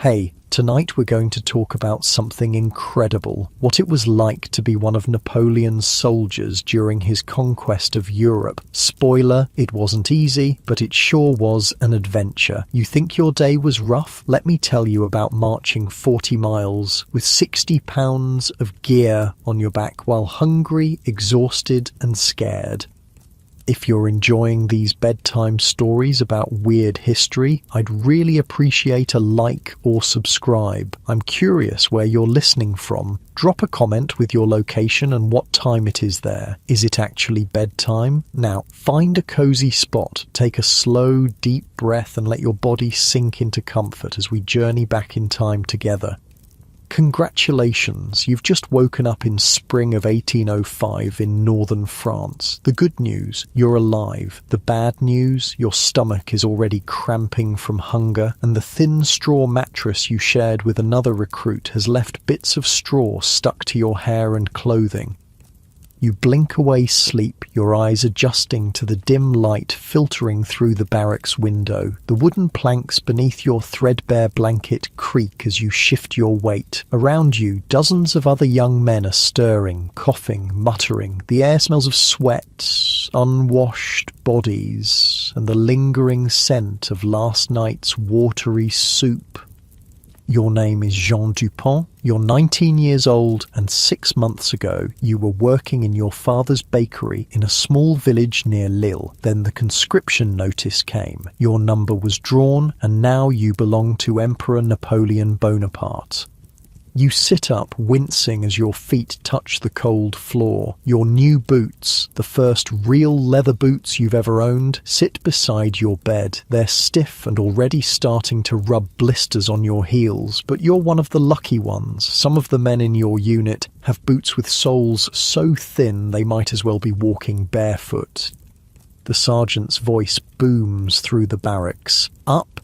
Hey, tonight we're going to talk about something incredible, what it was like to be one of Napoleon's soldiers during his conquest of Europe. Spoiler, it wasn't easy, but it sure was an adventure. You think your day was rough? Let me tell you about marching 40 miles with 60 pounds of gear on your back while hungry, exhausted and scared. If you're enjoying these bedtime stories about weird history, I'd really appreciate a like or subscribe. I'm curious where you're listening from. Drop a comment with your location and what time it is there. Is it actually bedtime? Now, find a cozy spot, take a slow, deep breath and let your body sink into comfort as we journey back in time together. Congratulations, you've just woken up in spring of 1805 in northern France. The good news, you're alive. The bad news, your stomach is already cramping from hunger, and the thin straw mattress you shared with another recruit has left bits of straw stuck to your hair and clothing. You blink away sleep, your eyes adjusting to the dim light filtering through the barracks window. The wooden planks beneath your threadbare blanket creak as you shift your weight. Around you, dozens of other young men are stirring, coughing, muttering. The air smells of sweat, unwashed bodies, and the lingering scent of last night's watery soup. Your name is Jean Dupont, you're 19 years old, and 6 months ago you were working in your father's bakery in a small village near Lille. Then the conscription notice came. Your number was drawn, and now you belong to Emperor Napoleon Bonaparte. You sit up, wincing as your feet touch the cold floor. Your new boots, the first real leather boots you've ever owned, sit beside your bed. They're stiff and already starting to rub blisters on your heels, but you're one of the lucky ones. Some of the men in your unit have boots with soles so thin they might as well be walking barefoot. The sergeant's voice booms through the barracks. Up,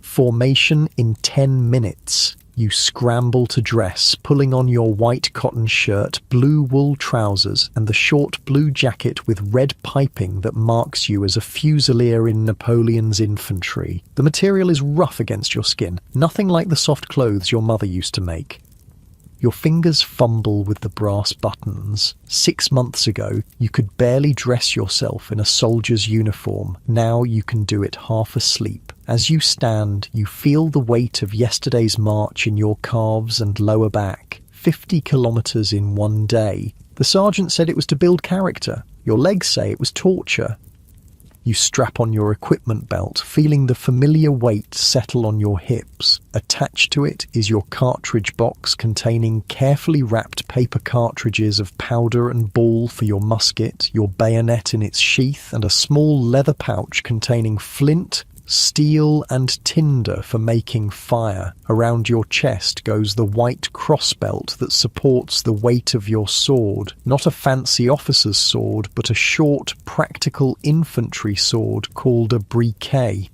formation in 10 minutes. You scramble to dress, pulling on your white cotton shirt, blue wool trousers, and the short blue jacket with red piping that marks you as a fusilier in Napoleon's infantry. The material is rough against your skin, nothing like the soft clothes your mother used to make. Your fingers fumble with the brass buttons. 6 months ago, you could barely dress yourself in a soldier's uniform. Now you can do it half asleep. As you stand, you feel the weight of yesterday's march in your calves and lower back. 50 kilometers in one day. The sergeant said it was to build character. Your legs say it was torture. You strap on your equipment belt, feeling the familiar weight settle on your hips. Attached to it is your cartridge box containing carefully wrapped paper cartridges of powder and ball for your musket, your bayonet in its sheath, and a small leather pouch containing flint, steel and tinder for making fire. Around your chest goes the white crossbelt that supports the weight of your sword. Not a fancy officer's sword, but a short, practical infantry sword called a briquet.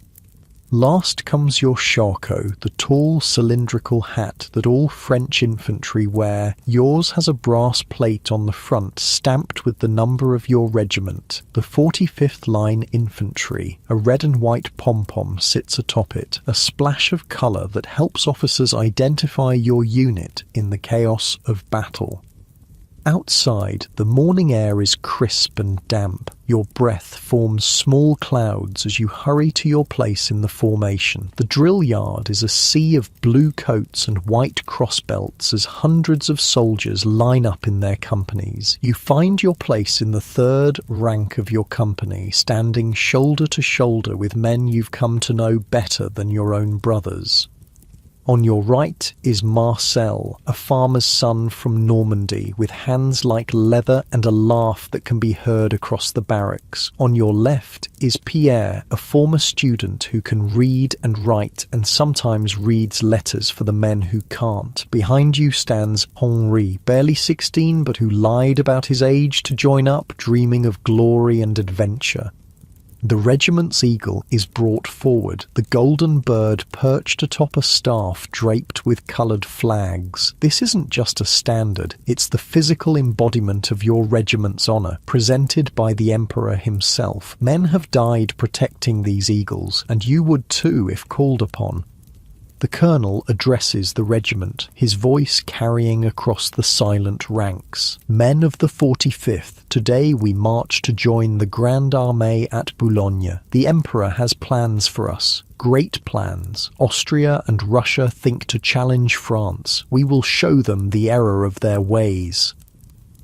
Last comes your charcot, the tall cylindrical hat that all French infantry wear. Yours has a brass plate on the front stamped with the number of your regiment. The 45th Line Infantry. A red and white pom-pom sits atop it, a splash of colour that helps officers identify your unit in the chaos of battle. Outside, the morning air is crisp and damp. Your breath forms small clouds as you hurry to your place in the formation. The drill yard is a sea of blue coats and white crossbelts as hundreds of soldiers line up in their companies. You find your place in the third rank of your company, standing shoulder to shoulder with men you've come to know better than your own brothers. On your right is Marcel, a farmer's son from Normandy, with hands like leather and a laugh that can be heard across the barracks. On your left is Pierre, a former student who can read and write and sometimes reads letters for the men who can't. Behind you stands Henri, barely 16 but who lied about his age to join up, dreaming of glory and adventure. The regiment's eagle is brought forward, the golden bird perched atop a staff draped with coloured flags. This isn't just a standard, it's the physical embodiment of your regiment's honour, presented by the Emperor himself. Men have died protecting these eagles, and you would too if called upon. The colonel addresses the regiment, his voice carrying across the silent ranks. Men of the 45th, today we march to join the Grande Armée at Boulogne. The Emperor has plans for us. Great plans. Austria and Russia think to challenge France. We will show them the error of their ways.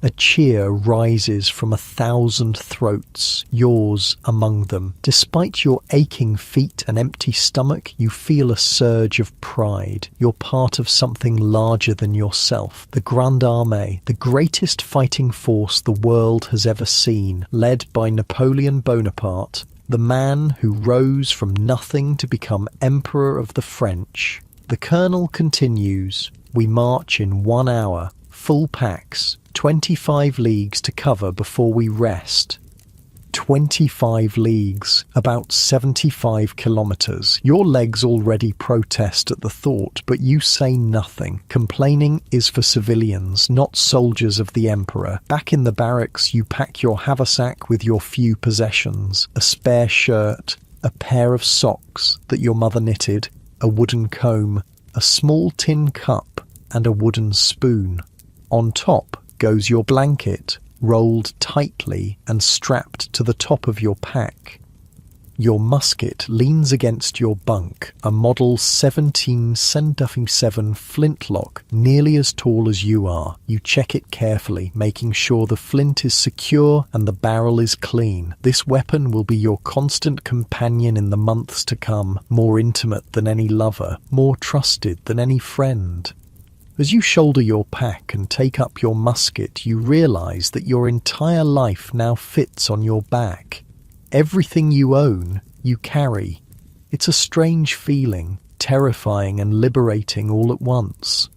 A cheer rises from 1,000 throats, yours among them. Despite your aching feet and empty stomach, you feel a surge of pride. You're part of something larger than yourself. The Grande Armée, the greatest fighting force the world has ever seen, led by Napoleon Bonaparte, the man who rose from nothing to become Emperor of the French. The colonel continues, we march in 1 hour, full packs, 25 leagues to cover before we rest. 25 leagues, about 75 kilometers. Your legs already protest at the thought, but you say nothing. Complaining is for civilians, not soldiers of the Emperor. Back in the barracks, you pack your haversack with your few possessions. A spare shirt, a pair of socks that your mother knitted, a wooden comb, a small tin cup, and a wooden spoon. On top goes your blanket, rolled tightly and strapped to the top of your pack. Your musket leans against your bunk, a Model 1777 flintlock, nearly as tall as you are. You check it carefully, making sure the flint is secure and the barrel is clean. This weapon will be your constant companion in the months to come, more intimate than any lover, more trusted than any friend. As you shoulder your pack and take up your musket, you realize that your entire life now fits on your back. Everything you own, you carry. It's a strange feeling, terrifying and liberating all at once.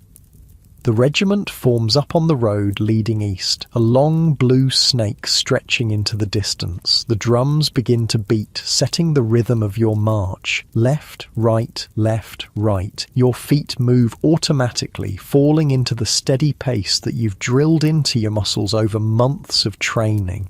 The regiment forms up on the road leading east, a long blue snake stretching into the distance. The drums begin to beat, setting the rhythm of your march. Left, right, left, right. Your feet move automatically, falling into the steady pace that you've drilled into your muscles over months of training.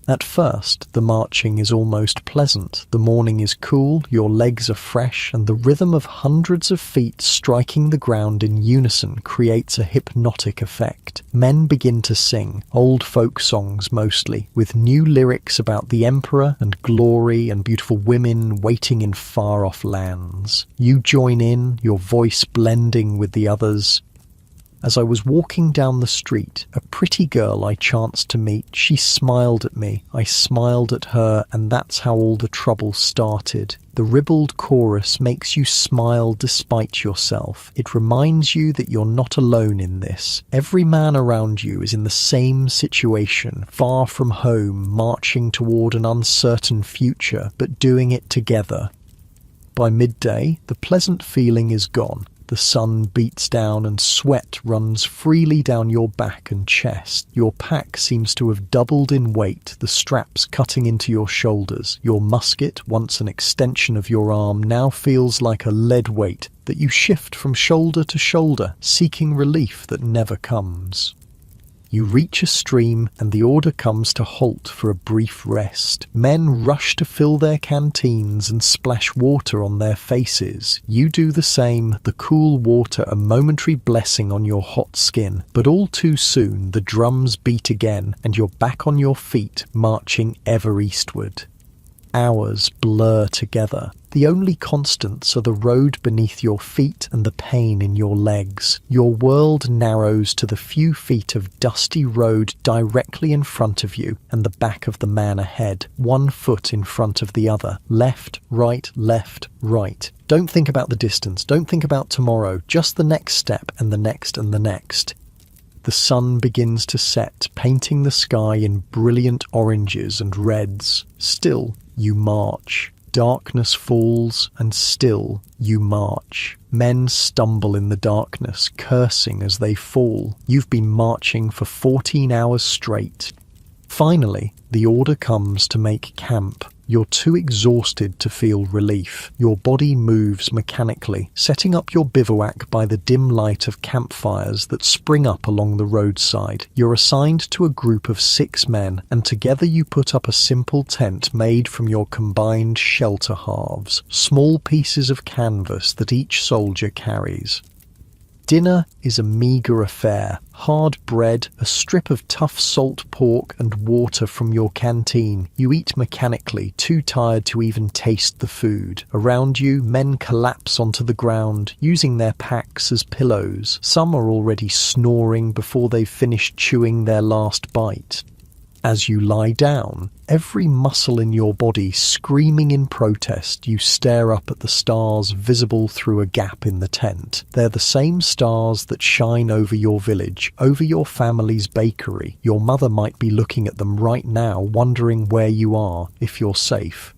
At first, the marching is almost pleasant. The morning is cool, your legs are fresh, and the rhythm of hundreds of feet striking the ground in unison creates a hypnotic effect. Men begin to sing, old folk songs mostly, with new lyrics about the emperor and glory and beautiful women waiting in far-off lands. You join in, your voice blending with the others. As I was walking down the street, a pretty girl I chanced to meet, she smiled at me. I smiled at her, and that's how all the trouble started. The ribald chorus makes you smile despite yourself. It reminds you that you're not alone in this. Every man around you is in the same situation, far from home, marching toward an uncertain future, but doing it together. By midday, the pleasant feeling is gone. The sun beats down and sweat runs freely down your back and chest. Your pack seems to have doubled in weight, the straps cutting into your shoulders. Your musket, once an extension of your arm, now feels like a lead weight that you shift from shoulder to shoulder, seeking relief that never comes. You reach a stream and the order comes to halt for a brief rest. Men rush to fill their canteens and splash water on their faces. You do the same, the cool water a momentary blessing on your hot skin. But all too soon the drums beat again and you're back on your feet, marching ever eastward. Hours blur together. The only constants are the road beneath your feet and the pain in your legs. Your world narrows to the few feet of dusty road directly in front of you and the back of the man ahead, 1 foot in front of the other. Left, right, left, right. Don't think about the distance. Don't think about tomorrow. Just the next step and the next and the next. The sun begins to set, painting the sky in brilliant oranges and reds. Still, you march. Darkness falls, and still you march. Men stumble in the darkness, cursing as they fall. You've been marching for 14 hours straight. Finally, the order comes to make camp. You're too exhausted to feel relief. Your body moves mechanically, setting up your bivouac by the dim light of campfires that spring up along the roadside. You're assigned to a group of 6 men, and together you put up a simple tent made from your combined shelter halves, small pieces of canvas that each soldier carries. Dinner is a meagre affair. Hard bread, a strip of tough salt pork, and water from your canteen. You eat mechanically, too tired to even taste the food. Around you, men collapse onto the ground, using their packs as pillows. Some are already snoring before they've finished chewing their last bite. As you lie down, every muscle in your body screaming in protest, you stare up at the stars visible through a gap in the tent. They're the same stars that shine over your village, over your family's bakery. Your mother might be looking at them right now, wondering where you are, if you're safe.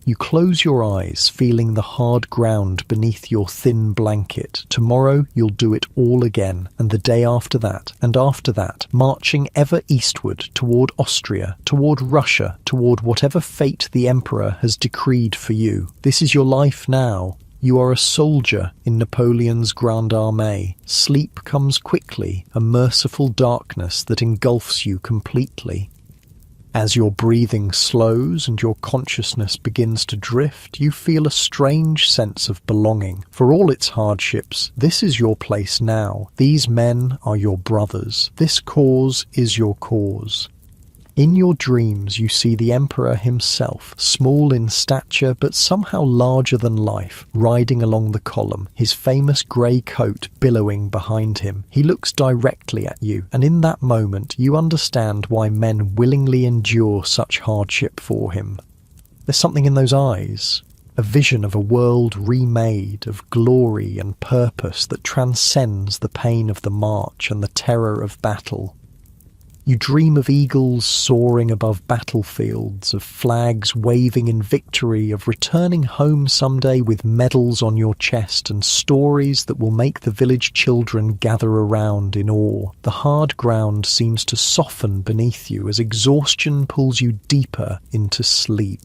You close your eyes, feeling the hard ground beneath your thin blanket. Tomorrow you'll do it all again, and the day after that, marching ever eastward toward Austria, toward Russia, toward whatever fate the Emperor has decreed for you. This is your life now. You are a soldier in Napoleon's Grande Armée. Sleep comes quickly, a merciful darkness that engulfs you completely. As your breathing slows and your consciousness begins to drift, you feel a strange sense of belonging. For all its hardships, this is your place now. These men are your brothers. This cause is your cause. In your dreams, you see the Emperor himself, small in stature but somehow larger than life, riding along the column, his famous grey coat billowing behind him. He looks directly at you, and in that moment you understand why men willingly endure such hardship for him. There's something in those eyes. A vision of a world remade, of glory and purpose that transcends the pain of the march and the terror of battle. You dream of eagles soaring above battlefields, of flags waving in victory, of returning home someday with medals on your chest and stories that will make the village children gather around in awe. The hard ground seems to soften beneath you as exhaustion pulls you deeper into sleep.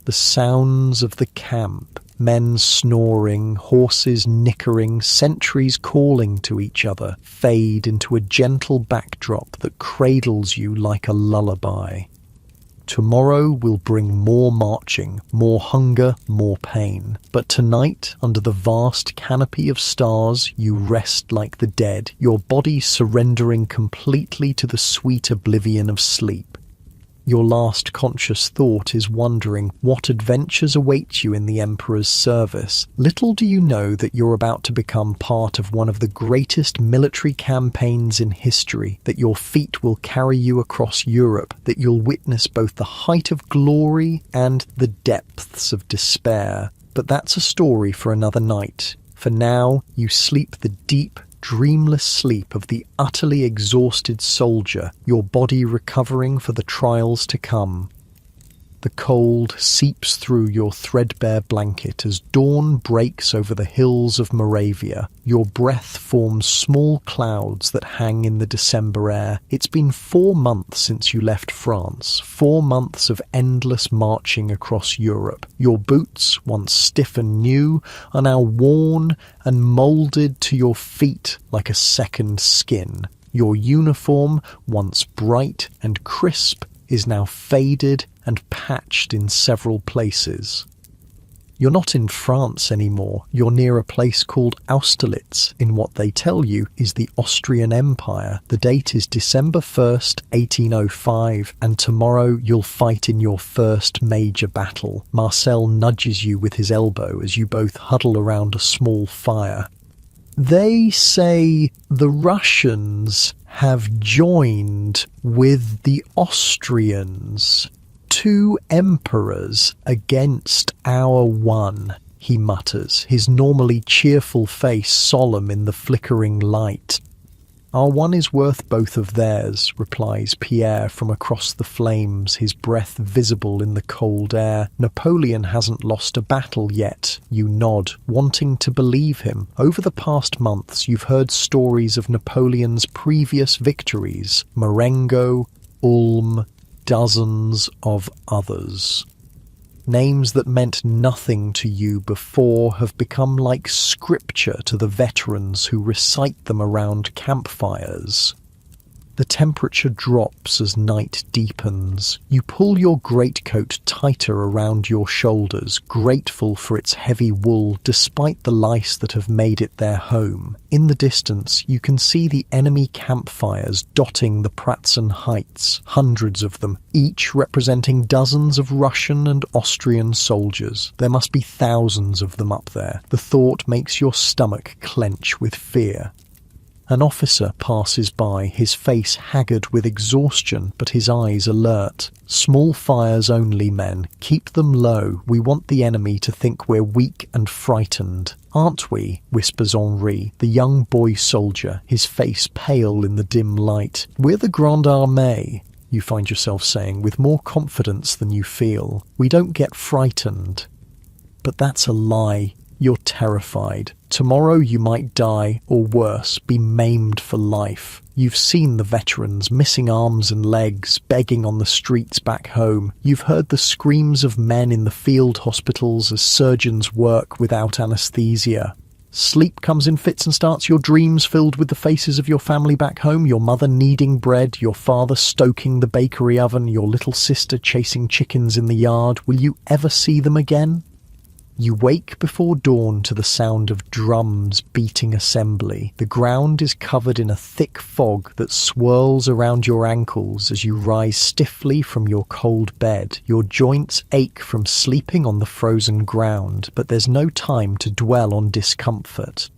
The sounds of the camp, men snoring, horses nickering, sentries calling to each other, fade into a gentle backdrop that cradles you like a lullaby. Tomorrow will bring more marching, more hunger, more pain. But tonight, under the vast canopy of stars, you rest like the dead, your body surrendering completely to the sweet oblivion of sleep. Your last conscious thought is wondering what adventures await you in the Emperor's service. Little do you know that you're about to become part of one of the greatest military campaigns in history, that your feet will carry you across Europe, that you'll witness both the height of glory and the depths of despair. But that's a story for another night. For now, you sleep the deep, dreamless sleep of the utterly exhausted soldier, your body recovering for the trials to come. The cold seeps through your threadbare blanket as dawn breaks over the hills of Moravia. Your breath forms small clouds that hang in the December air. It's been 4 months since you left France, 4 months of endless marching across Europe. Your boots, once stiff and new, are now worn and moulded to your feet like a second skin. Your uniform, once bright and crisp, is now faded and patched in several places. You're not in France anymore. You're near a place called Austerlitz in what they tell you is the Austrian Empire. The date is December 1st, 1805, and tomorrow you'll fight in your first major battle. Marcel nudges you with his elbow as you both huddle around a small fire. They say the Russians have joined with the Austrians. 2 emperors against our one, he mutters, his normally cheerful face solemn in the flickering light. Our one is worth both of theirs, replies Pierre from across the flames, his breath visible in the cold air. Napoleon hasn't lost a battle yet. You nod, wanting to believe him. Over the past months, you've heard stories of Napoleon's previous victories. Marengo, Ulm, dozens of others. Names that meant nothing to you before have become like scripture to the veterans who recite them around campfires. The temperature drops as night deepens. You pull your greatcoat tighter around your shoulders, grateful for its heavy wool despite the lice that have made it their home. In the distance, you can see the enemy campfires dotting the Pratzen Heights, hundreds of them, each representing dozens of Russian and Austrian soldiers. There must be thousands of them up there. The thought makes your stomach clench with fear. An officer passes by, his face haggard with exhaustion, but his eyes alert. Small fires only, men. Keep them low. We want the enemy to think we're weak and frightened. Aren't we? Whispers Henri, the young boy soldier, his face pale in the dim light. We're the Grande Armée, you find yourself saying, with more confidence than you feel. We don't get frightened. But that's a lie. You're terrified. Tomorrow you might die, or worse, be maimed for life. You've seen the veterans, missing arms and legs, begging on the streets back home. You've heard the screams of men in the field hospitals as surgeons work without anesthesia. Sleep comes in fits and starts, your dreams filled with the faces of your family back home, your mother kneading bread, your father stoking the bakery oven, your little sister chasing chickens in the yard. Will you ever see them again? You wake before dawn to the sound of drums beating assembly. The ground is covered in a thick fog that swirls around your ankles as you rise stiffly from your cold bed. Your joints ache from sleeping on the frozen ground, but there's no time to dwell on discomfort.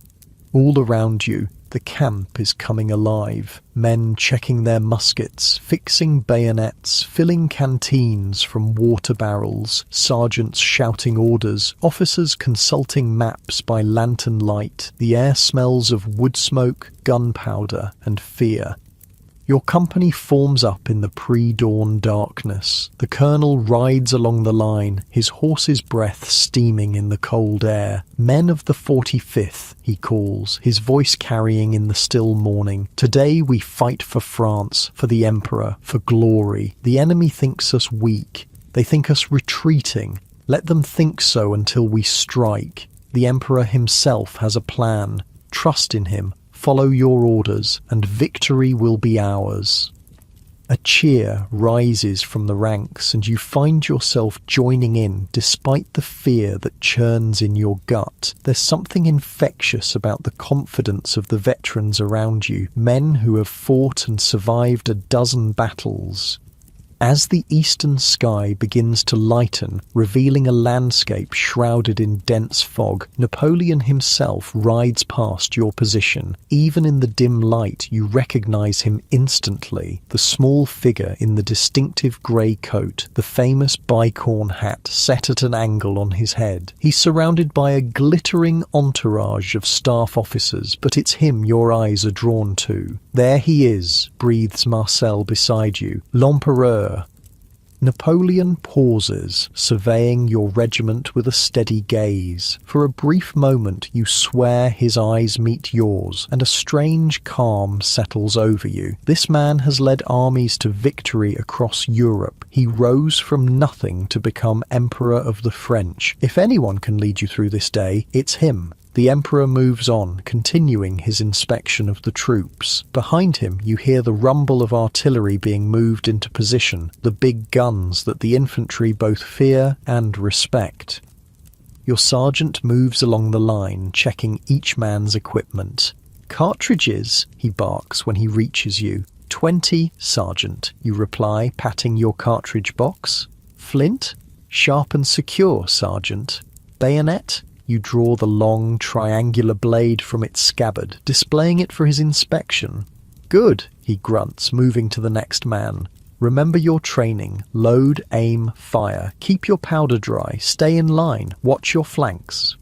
All around you, the camp is coming alive. Men checking their muskets, fixing bayonets, filling canteens from water barrels, sergeants shouting orders, officers consulting maps by lantern light. The air smells of wood smoke, gunpowder, and fear. Your company forms up in the pre-dawn darkness. The colonel rides along the line, his horse's breath steaming in the cold air. Men of the 45th, he calls, his voice carrying in the still morning. Today we fight for France, for the Emperor, for glory. The enemy thinks us weak. They think us retreating. Let them think so until we strike. The Emperor himself has a plan. Trust in him. Follow your orders, and victory will be ours. A cheer rises from the ranks, and you find yourself joining in despite the fear that churns in your gut. There's something infectious about the confidence of the veterans around you, men who have fought and survived a dozen battles. As the eastern sky begins to lighten, revealing a landscape shrouded in dense fog, Napoleon himself rides past your position. Even in the dim light, you recognize him instantly. The small figure in the distinctive grey coat, the famous bicorn hat set at an angle on his head. He's surrounded by a glittering entourage of staff officers, but it's him your eyes are drawn to. There he is, breathes Marcel beside you, l'Empereur. Napoleon pauses, surveying your regiment with a steady gaze. For a brief moment you swear his eyes meet yours, and a strange calm settles over you. This man has led armies to victory across Europe. He rose from nothing to become Emperor of the French. If anyone can lead you through this day, it's him. The Emperor moves on, continuing his inspection of the troops. Behind him, you hear the rumble of artillery being moved into position, the big guns that the infantry both fear and respect. Your sergeant moves along the line, checking each man's equipment. "Cartridges," he barks when he reaches you. 20, Sergeant," you reply, patting your cartridge box. "Flint?" "Sharp and secure, Sergeant." "Bayonet?" You draw the long, triangular blade from its scabbard, displaying it for his inspection. "Good," he grunts, moving to the next man. "Remember your training. Load, aim, fire. Keep your powder dry. Stay in line. Watch your flanks."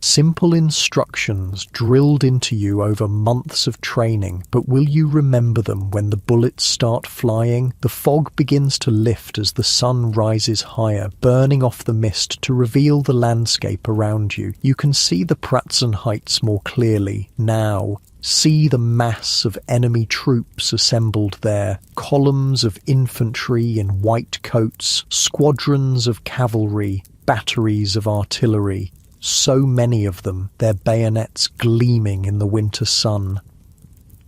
Simple instructions drilled into you over months of training, but will you remember them when the bullets start flying? The fog begins to lift as the sun rises higher, burning off the mist to reveal the landscape around you. You can see the Pratzen Heights more clearly now. See the mass of enemy troops assembled there, columns of infantry in white coats, squadrons of cavalry, batteries of artillery. So many of them, their bayonets gleaming in the winter sun.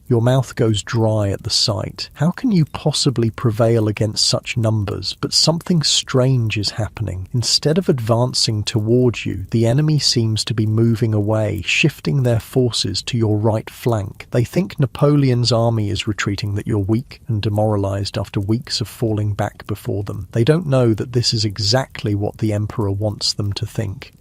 Your mouth goes dry at the sight. How can you possibly prevail against such numbers? But something strange is happening. Instead of advancing towards you, the enemy seems to be moving away, shifting their forces to your right flank. They think Napoleon's army is retreating, that you're weak and demoralized after weeks of falling back before them. They don't know that this is exactly what the Emperor wants them to think.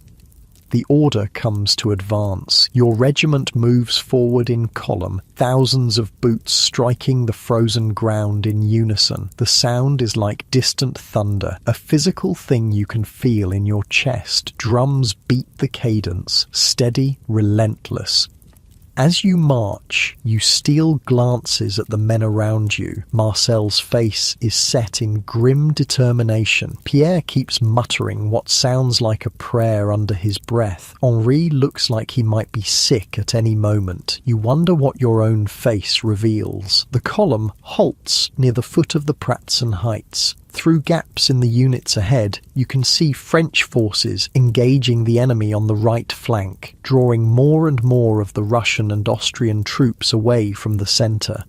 The order comes to advance. Your regiment moves forward in column, thousands of boots striking the frozen ground in unison. The sound is like distant thunder, a physical thing you can feel in your chest. Drums beat the cadence, steady, relentless. As you march, you steal glances at the men around you. Marcel's face is set in grim determination. Pierre keeps muttering what sounds like a prayer under his breath. Henri looks like he might be sick at any moment. You wonder what your own face reveals. The column halts near the foot of the Pratzen Heights. Through gaps in the units ahead, you can see French forces engaging the enemy on the right flank, drawing more and more of the Russian and Austrian troops away from the centre.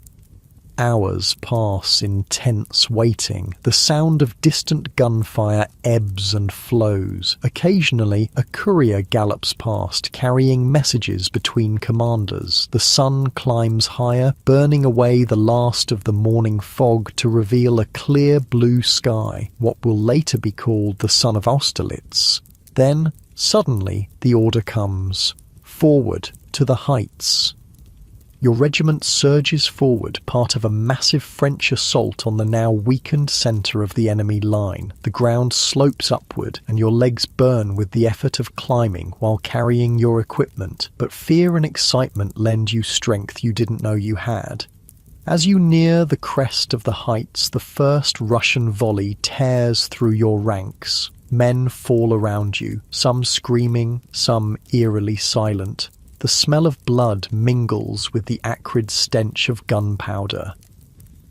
Hours pass in tense waiting. The sound of distant gunfire ebbs and flows. Occasionally, a courier gallops past, carrying messages between commanders. The sun climbs higher, burning away the last of the morning fog to reveal a clear blue sky, what will later be called the sun of Austerlitz. Then, suddenly, the order comes. Forward, to the heights. Your regiment surges forward, part of a massive French assault on the now weakened centre of the enemy line. The ground slopes upward, and your legs burn with the effort of climbing while carrying your equipment, but fear and excitement lend you strength you didn't know you had. As you near the crest of the heights, the first Russian volley tears through your ranks. Men fall around you, some screaming, some eerily silent. The smell of blood mingles with the acrid stench of gunpowder.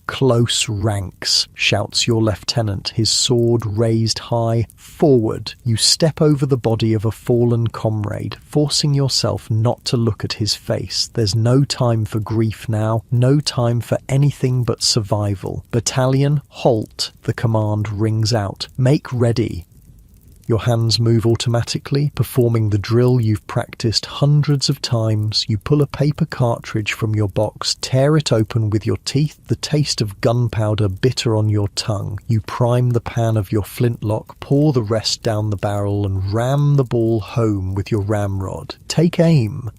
"Close ranks," shouts your lieutenant, his sword raised high. Forward, you step over the body of a fallen comrade, forcing yourself not to look at his face. There's no time for grief now, no time for anything but survival. "Battalion, halt," the command rings out. "Make ready." Your hands move automatically, performing the drill you've practiced hundreds of times. You pull a paper cartridge from your box, tear it open with your teeth, the taste of gunpowder bitter on your tongue. You prime the pan of your flintlock, pour the rest down the barrel, and ram the ball home with your ramrod. Take aim.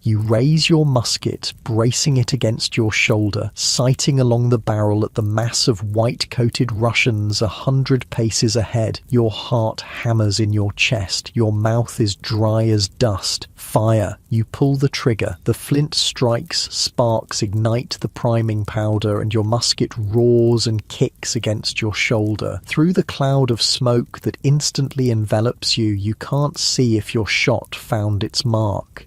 You raise your musket, bracing it against your shoulder, sighting along the barrel at the mass of white-coated Russians 100 paces ahead. Your heart hammers in your chest. Your mouth is dry as dust. Fire. You pull the trigger. The flint strikes, sparks ignite the priming powder, and your musket roars and kicks against your shoulder. Through the cloud of smoke that instantly envelops you, you can't see if your shot found its mark.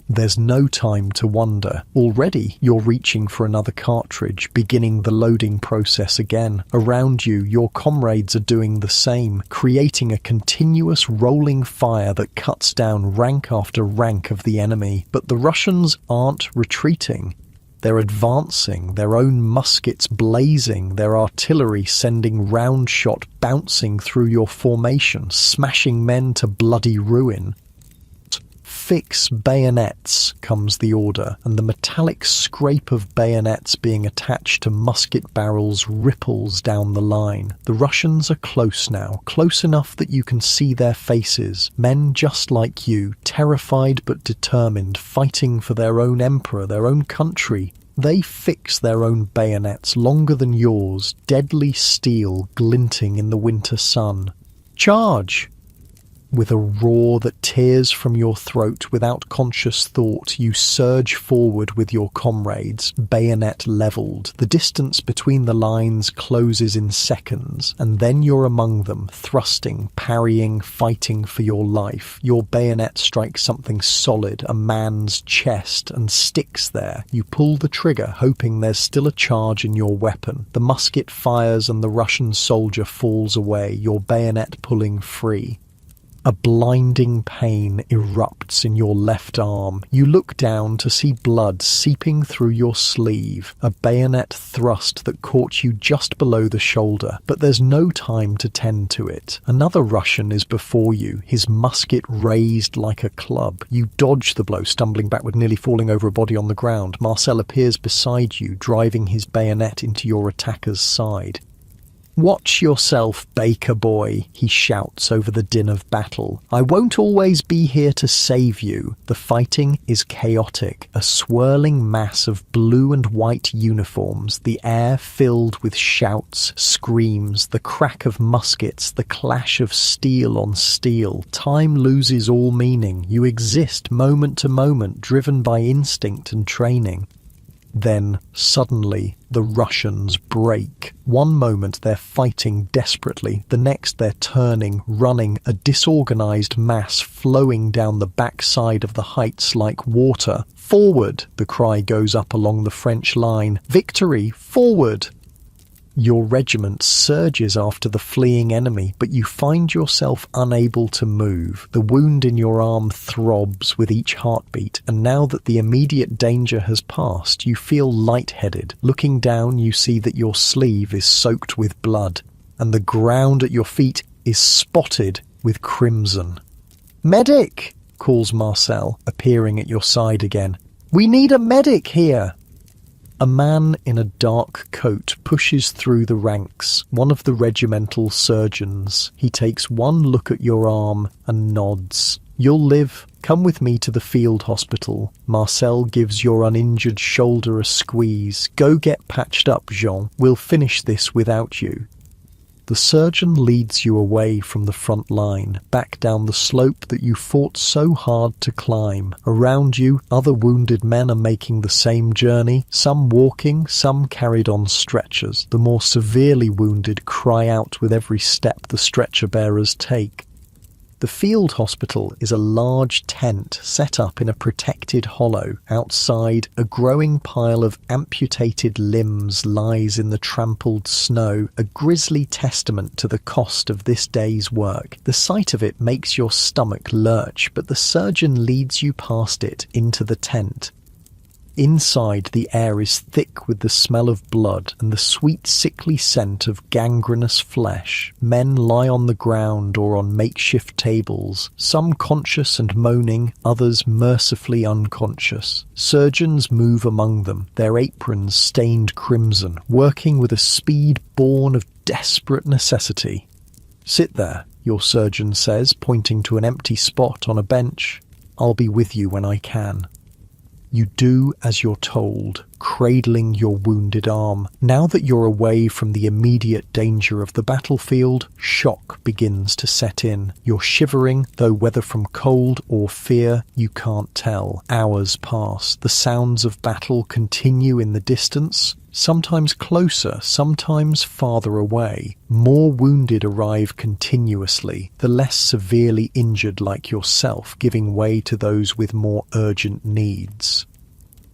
There's no time to wonder. Already, you're reaching for another cartridge, beginning the loading process again. Around you, your comrades are doing the same, creating a continuous rolling fire that cuts down rank after rank of the enemy. But the Russians aren't retreating. They're advancing, their own muskets blazing, their artillery sending round shot bouncing through your formation, smashing men to bloody ruin. "Fix bayonets," comes the order, and the metallic scrape of bayonets being attached to musket barrels ripples down the line. The Russians are close now, close enough that you can see their faces. Men just like you, terrified but determined, fighting for their own emperor, their own country. They fix their own bayonets, longer than yours, deadly steel glinting in the winter sun. "Charge!" With a roar that tears from your throat without conscious thought, you surge forward with your comrades, bayonet levelled. The distance between the lines closes in seconds, and then you're among them, thrusting, parrying, fighting for your life. Your bayonet strikes something solid, a man's chest, and sticks there. You pull the trigger, hoping there's still a charge in your weapon. The musket fires and the Russian soldier falls away, your bayonet pulling free. A blinding pain erupts in your left arm. You look down to see blood seeping through your sleeve, a bayonet thrust that caught you just below the shoulder, but there's no time to tend to it. Another Russian is before you, his musket raised like a club. You dodge the blow, stumbling backward, nearly falling over a body on the ground. Marcel appears beside you, driving his bayonet into your attacker's side. "Watch yourself, baker boy," he shouts over the din of battle. "I won't always be here to save you." The fighting is chaotic, a swirling mass of blue and white uniforms, the air filled with shouts, screams, the crack of muskets, the clash of steel on steel. Time loses all meaning. You exist moment to moment, driven by instinct and training. Then, suddenly, the Russians break. One moment they're fighting desperately, the next they're turning, running, a disorganized mass flowing down the backside of the heights like water. "Forward!" the cry goes up along the French line. "Victory! Forward!" Your regiment surges after the fleeing enemy, but you find yourself unable to move. The wound in your arm throbs with each heartbeat, and now that the immediate danger has passed, you feel lightheaded. Looking down, you see that your sleeve is soaked with blood, and the ground at your feet is spotted with crimson. "Medic!" calls Marcel, appearing at your side again. "We need a medic here!" A man in a dark coat pushes through the ranks, one of the regimental surgeons. He takes one look at your arm and nods. "You'll live. Come with me to the field hospital." Marcel gives your uninjured shoulder a squeeze. "Go get patched up, Jean. We'll finish this without you." The surgeon leads you away from the front line, back down the slope that you fought so hard to climb. Around you, other wounded men are making the same journey, some walking, some carried on stretchers. The more severely wounded cry out with every step the stretcher bearers take. The field hospital is a large tent set up in a protected hollow. Outside, a growing pile of amputated limbs lies in the trampled snow, a grisly testament to the cost of this day's work. The sight of it makes your stomach lurch, but the surgeon leads you past it into the tent. Inside, the air is thick with the smell of blood and the sweet, sickly scent of gangrenous flesh. Men lie on the ground or on makeshift tables, some conscious and moaning, others mercifully unconscious. Surgeons move among them, their aprons stained crimson, working with a speed born of desperate necessity. "Sit there," your surgeon says, pointing to an empty spot on a bench. "I'll be with you when I can." You do as you're told, cradling your wounded arm. Now that you're away from the immediate danger of the battlefield, shock begins to set in. You're shivering, though whether from cold or fear, you can't tell. Hours pass. The sounds of battle continue in the distance, sometimes closer, sometimes farther away. More wounded arrive continuously, the less severely injured like yourself giving way to those with more urgent needs.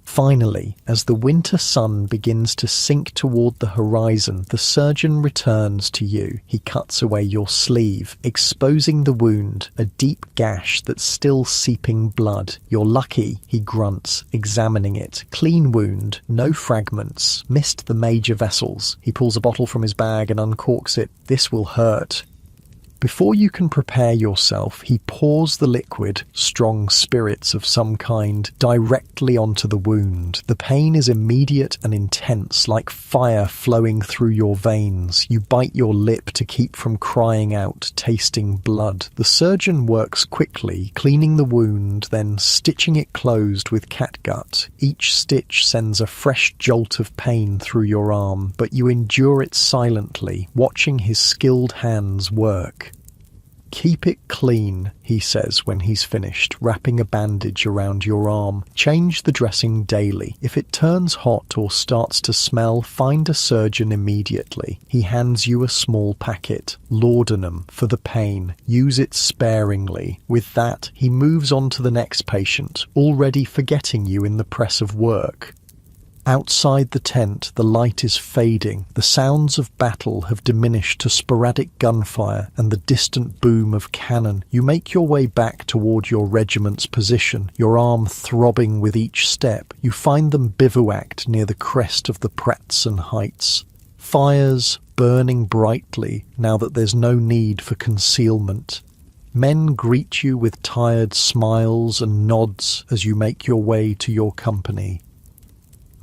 Finally, as the winter sun begins to sink toward the horizon, the surgeon returns to you. He cuts away your sleeve, exposing the wound, a deep gash that's still seeping blood. "You're lucky," he grunts, examining it. "Clean wound, no fragments, missed the major vessels." He pulls a bottle from his bag and uncorks it. "This will hurt." Before you can prepare yourself, he pours the liquid, strong spirits of some kind, directly onto the wound. The pain is immediate and intense, like fire flowing through your veins. You bite your lip to keep from crying out, tasting blood. The surgeon works quickly, cleaning the wound, then stitching it closed with catgut. Each stitch sends a fresh jolt of pain through your arm, but you endure it silently, watching his skilled hands work. Keep it clean, he says when he's finished, wrapping a bandage around your arm. Change the dressing daily. If it turns hot or starts to smell, find a surgeon immediately. He hands you a small packet, laudanum, for the pain. Use it sparingly. With that, he moves on to the next patient, already forgetting you in the press of work. Outside the tent, the light is fading. The sounds of battle have diminished to sporadic gunfire and the distant boom of cannon. You make your way back toward your regiment's position, your arm throbbing with each step. You find them bivouacked near the crest of the Pratzen Heights. Fires burning brightly now that there's no need for concealment. Men greet you with tired smiles and nods as you make your way to your company.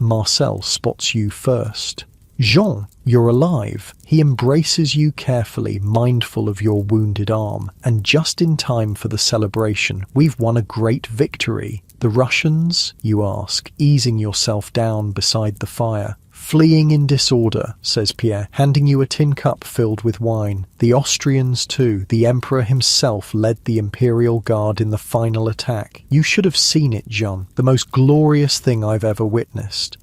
Marcel spots you first. Jean, you're alive. He embraces you carefully, mindful of your wounded arm. And just in time for the celebration, we've won a great victory. The Russians, you ask, easing yourself down beside the fire. Fleeing in disorder, says Pierre, handing you a tin cup filled with wine. The Austrians too. The Emperor himself led the Imperial Guard in the final attack. You should have seen it, Jean. The most glorious thing I've ever witnessed.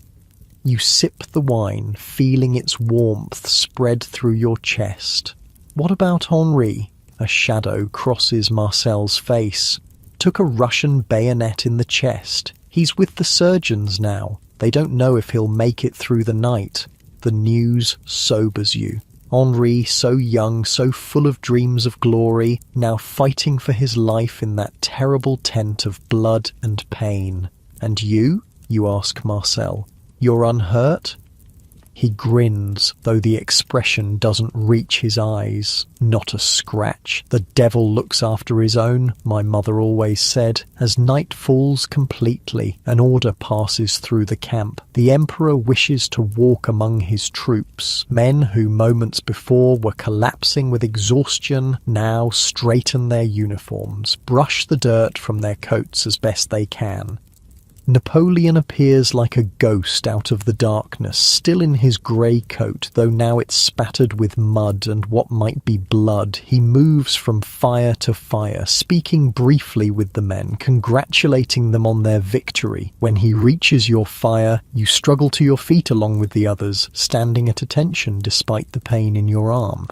You sip the wine, feeling its warmth spread through your chest. What about Henri? A shadow crosses Marcel's face. Took a Russian bayonet in the chest. He's with the surgeons now. They don't know if he'll make it through the night. The news sobers you. Henri, so young, so full of dreams of glory, now fighting for his life in that terrible tent of blood and pain. And you ask Marcel. You're unhurt? He grins, though the expression doesn't reach his eyes. Not a scratch. The devil looks after his own, my mother always said. As night falls completely, an order passes through the camp. The Emperor wishes to walk among his troops. Men who moments before were collapsing with exhaustion now straighten their uniforms, brush the dirt from their coats as best they can. Napoleon appears like a ghost out of the darkness, still in his grey coat, though now it's spattered with mud and what might be blood. He moves from fire to fire, speaking briefly with the men, congratulating them on their victory. When he reaches your fire, you struggle to your feet along with the others, standing at attention despite the pain in your arm.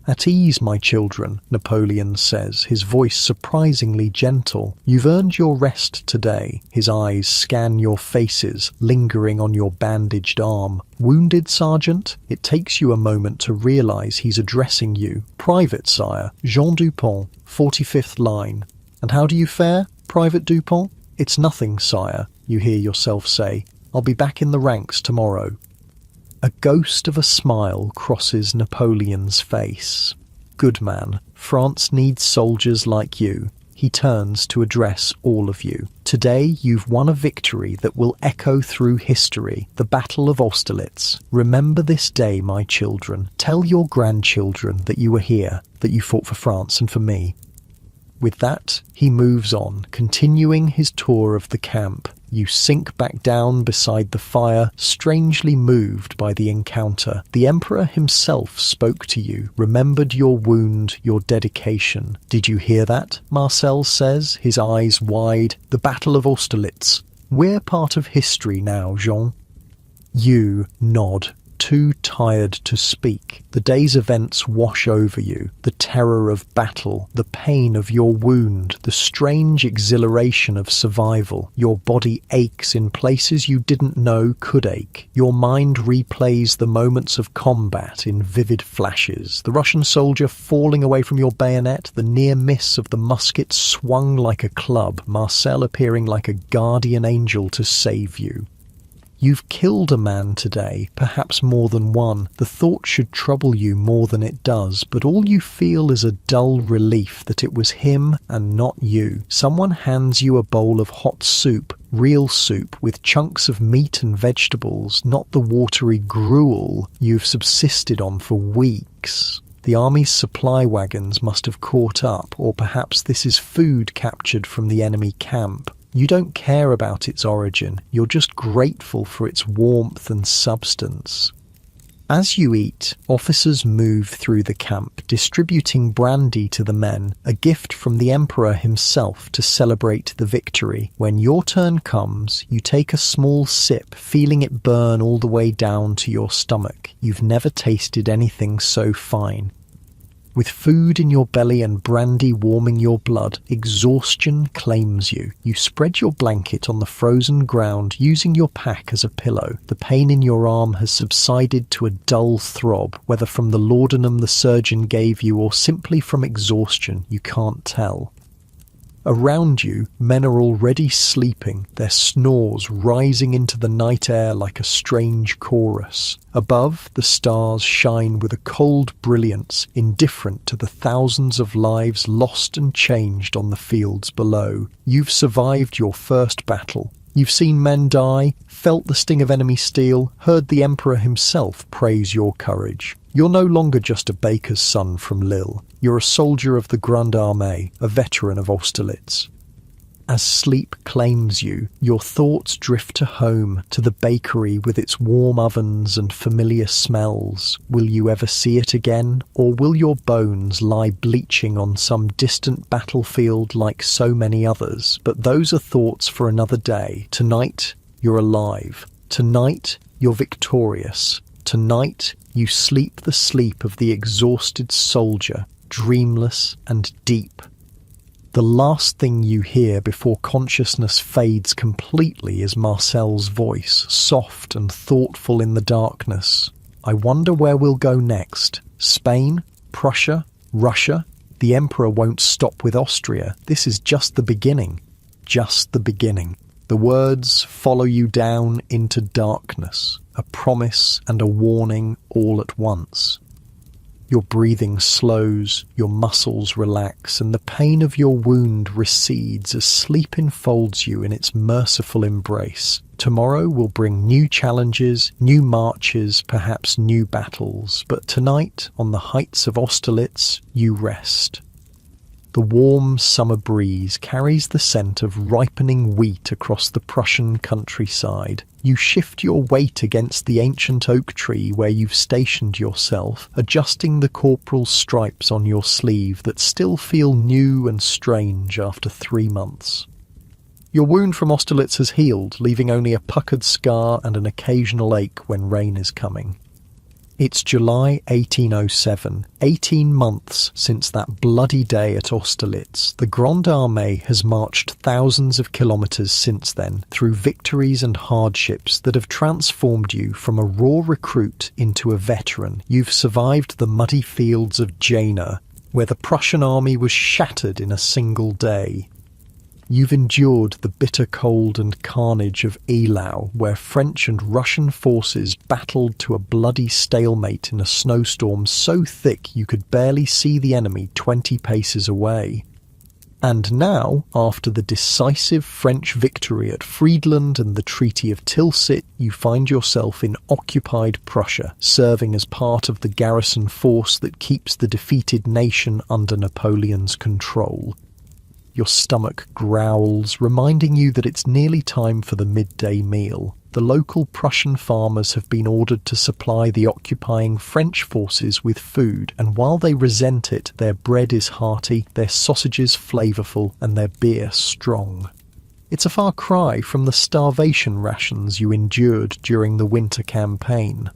At ease, my children, Napoleon says, his voice surprisingly gentle. You've earned your rest today. His eyes scan your faces, lingering on your bandaged arm. Wounded, Sergeant? It takes you a moment to realize he's addressing you. Private, sire. Jean Dupont, 45th line. And how do you fare, Private Dupont? It's nothing, sire, you hear yourself say. I'll be back in the ranks tomorrow. A ghost of a smile crosses Napoleon's face. Good man, France needs soldiers like you. He turns to address all of you. Today you've won a victory that will echo through history, the Battle of Austerlitz. Remember this day, my children. Tell your grandchildren that you were here, that you fought for France and for me. With that, he moves on, continuing his tour of the camp. You sink back down beside the fire, strangely moved by the encounter. The Emperor himself spoke to you, remembered your wound, your dedication. Did you hear that? Marcel says, his eyes wide. The Battle of Austerlitz. We're part of history now, Jean. You nod. Too tired to speak. The day's events wash over you. The terror of battle, the pain of your wound, the strange exhilaration of survival. Your body aches in places you didn't know could ache. Your mind replays the moments of combat in vivid flashes. The Russian soldier falling away from your bayonet, the near miss of the musket swung like a club, Marcel appearing like a guardian angel to save you. You've killed a man today, perhaps more than one. The thought should trouble you more than it does, but all you feel is a dull relief that it was him and not you. Someone hands you a bowl of hot soup, real soup, with chunks of meat and vegetables, not the watery gruel you've subsisted on for weeks. The army's supply wagons must have caught up, or perhaps this is food captured from the enemy camp. You don't care about its origin, you're just grateful for its warmth and substance. As you eat, officers move through the camp, distributing brandy to the men, a gift from the emperor himself to celebrate the victory. When your turn comes, you take a small sip, feeling it burn all the way down to your stomach. You've never tasted anything so fine. With food in your belly and brandy warming your blood, exhaustion claims you. You spread your blanket on the frozen ground, using your pack as a pillow. The pain in your arm has subsided to a dull throb, whether from the laudanum the surgeon gave you or simply from exhaustion, you can't tell. Around you, men are already sleeping, their snores rising into the night air like a strange chorus. Above, the stars shine with a cold brilliance, indifferent to the thousands of lives lost and changed on the fields below. You've survived your first battle. You've seen men die, felt the sting of enemy steel, heard the emperor himself praise your courage. You're no longer just a baker's son from Lille. You're a soldier of the Grande Armée, a veteran of Austerlitz. As sleep claims you, your thoughts drift to home, to the bakery with its warm ovens and familiar smells. Will you ever see it again, or will your bones lie bleaching on some distant battlefield like so many others? But those are thoughts for another day. Tonight, you're alive. Tonight, you're victorious. Tonight, you sleep the sleep of the exhausted soldier, dreamless and deep. The last thing you hear before consciousness fades completely is Marcel's voice, soft and thoughtful in the darkness. I wonder where we'll go next. Spain? Prussia? Russia? The Emperor won't stop with Austria. This is just the beginning. Just the beginning. The words follow you down into darkness, a promise and a warning all at once. Your breathing slows, your muscles relax, and the pain of your wound recedes as sleep enfolds you in its merciful embrace. Tomorrow will bring new challenges, new marches, perhaps new battles, but tonight, on the heights of Austerlitz, you rest. The warm summer breeze carries the scent of ripening wheat across the Prussian countryside. You shift your weight against the ancient oak tree where you've stationed yourself, adjusting the corporal's stripes on your sleeve that still feel new and strange after 3 months. Your wound from Austerlitz has healed, leaving only a puckered scar and an occasional ache when rain is coming. It's July 1807, 18 months since that bloody day at Austerlitz. The Grande Armée has marched thousands of kilometres since then, through victories and hardships that have transformed you from a raw recruit into a veteran. You've survived the muddy fields of Jena, where the Prussian army was shattered in a single day. You've endured the bitter cold and carnage of Eylau, where French and Russian forces battled to a bloody stalemate in a snowstorm so thick you could barely see the enemy 20 paces away. And now, after the decisive French victory at Friedland and the Treaty of Tilsit, you find yourself in occupied Prussia, serving as part of the garrison force that keeps the defeated nation under Napoleon's control. Your stomach growls, reminding you that it's nearly time for the midday meal. The local Prussian farmers have been ordered to supply the occupying French forces with food, and while they resent it, their bread is hearty, their sausages flavourful, and their beer strong. It's a far cry from the starvation rations you endured during the winter campaign.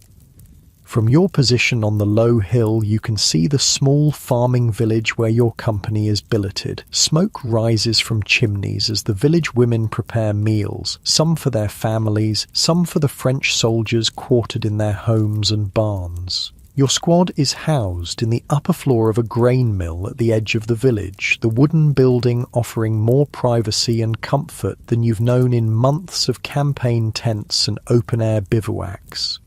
From your position on the low hill, you can see the small farming village where your company is billeted. Smoke rises from chimneys as the village women prepare meals, some for their families, some for the French soldiers quartered in their homes and barns. Your squad is housed in the upper floor of a grain mill at the edge of the village, the wooden building offering more privacy and comfort than you've known in months of campaign tents and open-air bivouacs.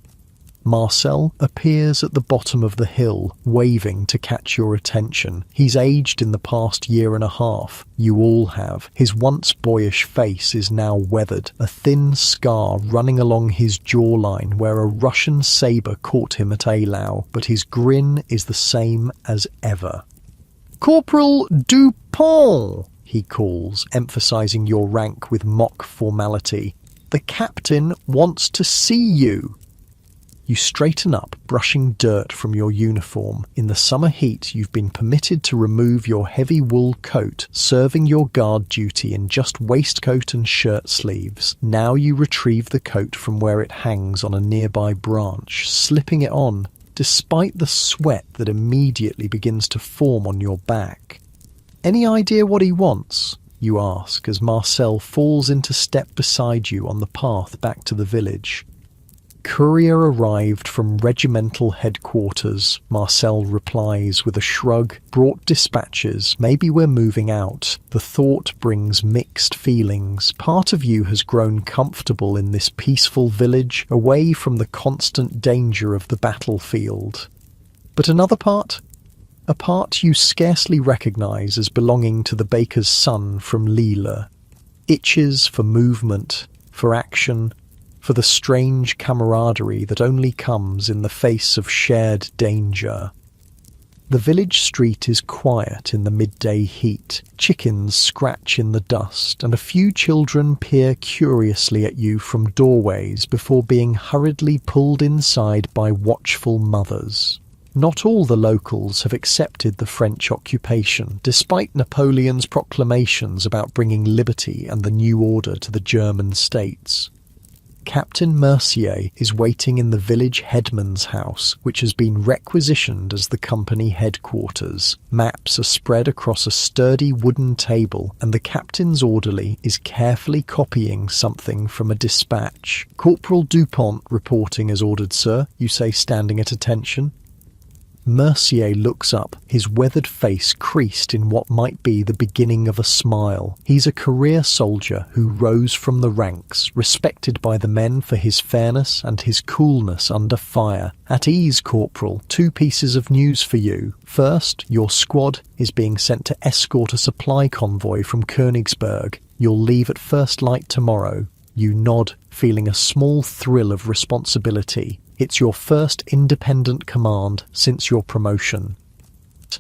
Marcel appears at the bottom of the hill, waving to catch your attention. He's aged in the past year and a half. You all have. His once boyish face is now weathered, a thin scar running along his jawline where a Russian sabre caught him at Eylau, but his grin is the same as ever. "Corporal Dupont!" he calls, emphasising your rank with mock formality. "The captain wants to see you." You straighten up, brushing dirt from your uniform. In the summer heat, you've been permitted to remove your heavy wool coat, serving your guard duty in just waistcoat and shirt sleeves. Now you retrieve the coat from where it hangs on a nearby branch, slipping it on, despite the sweat that immediately begins to form on your back. Any idea what he wants? You ask as Marcel falls into step beside you on the path back to the village. Courier arrived from regimental headquarters, Marcel replies with a shrug. Brought dispatches, maybe we're moving out. The thought brings mixed feelings. Part of you has grown comfortable in this peaceful village, away from the constant danger of the battlefield. But another part? A part you scarcely recognize as belonging to the baker's son from Lille. Itches for movement, for action, for the strange camaraderie that only comes in the face of shared danger. The village street is quiet in the midday heat. Chickens scratch in the dust, and a few children peer curiously at you from doorways before being hurriedly pulled inside by watchful mothers. Not all the locals have accepted the French occupation, despite Napoleon's proclamations about bringing liberty and the new order to the German states. Captain Mercier is waiting in the village headman's house, which has been requisitioned as the company headquarters. Maps are spread across a sturdy wooden table, and the captain's orderly is carefully copying something from a dispatch. Corporal Dupont reporting as ordered, sir, you say, standing at attention. Mercier looks up, his weathered face creased in what might be the beginning of a smile. He's a career soldier who rose from the ranks, respected by the men for his fairness and his coolness under fire. At ease, Corporal, 2 pieces of news for you. First, your squad is being sent to escort a supply convoy from Königsberg. You'll leave at first light tomorrow. You nod, feeling a small thrill of responsibility. It's your first independent command since your promotion.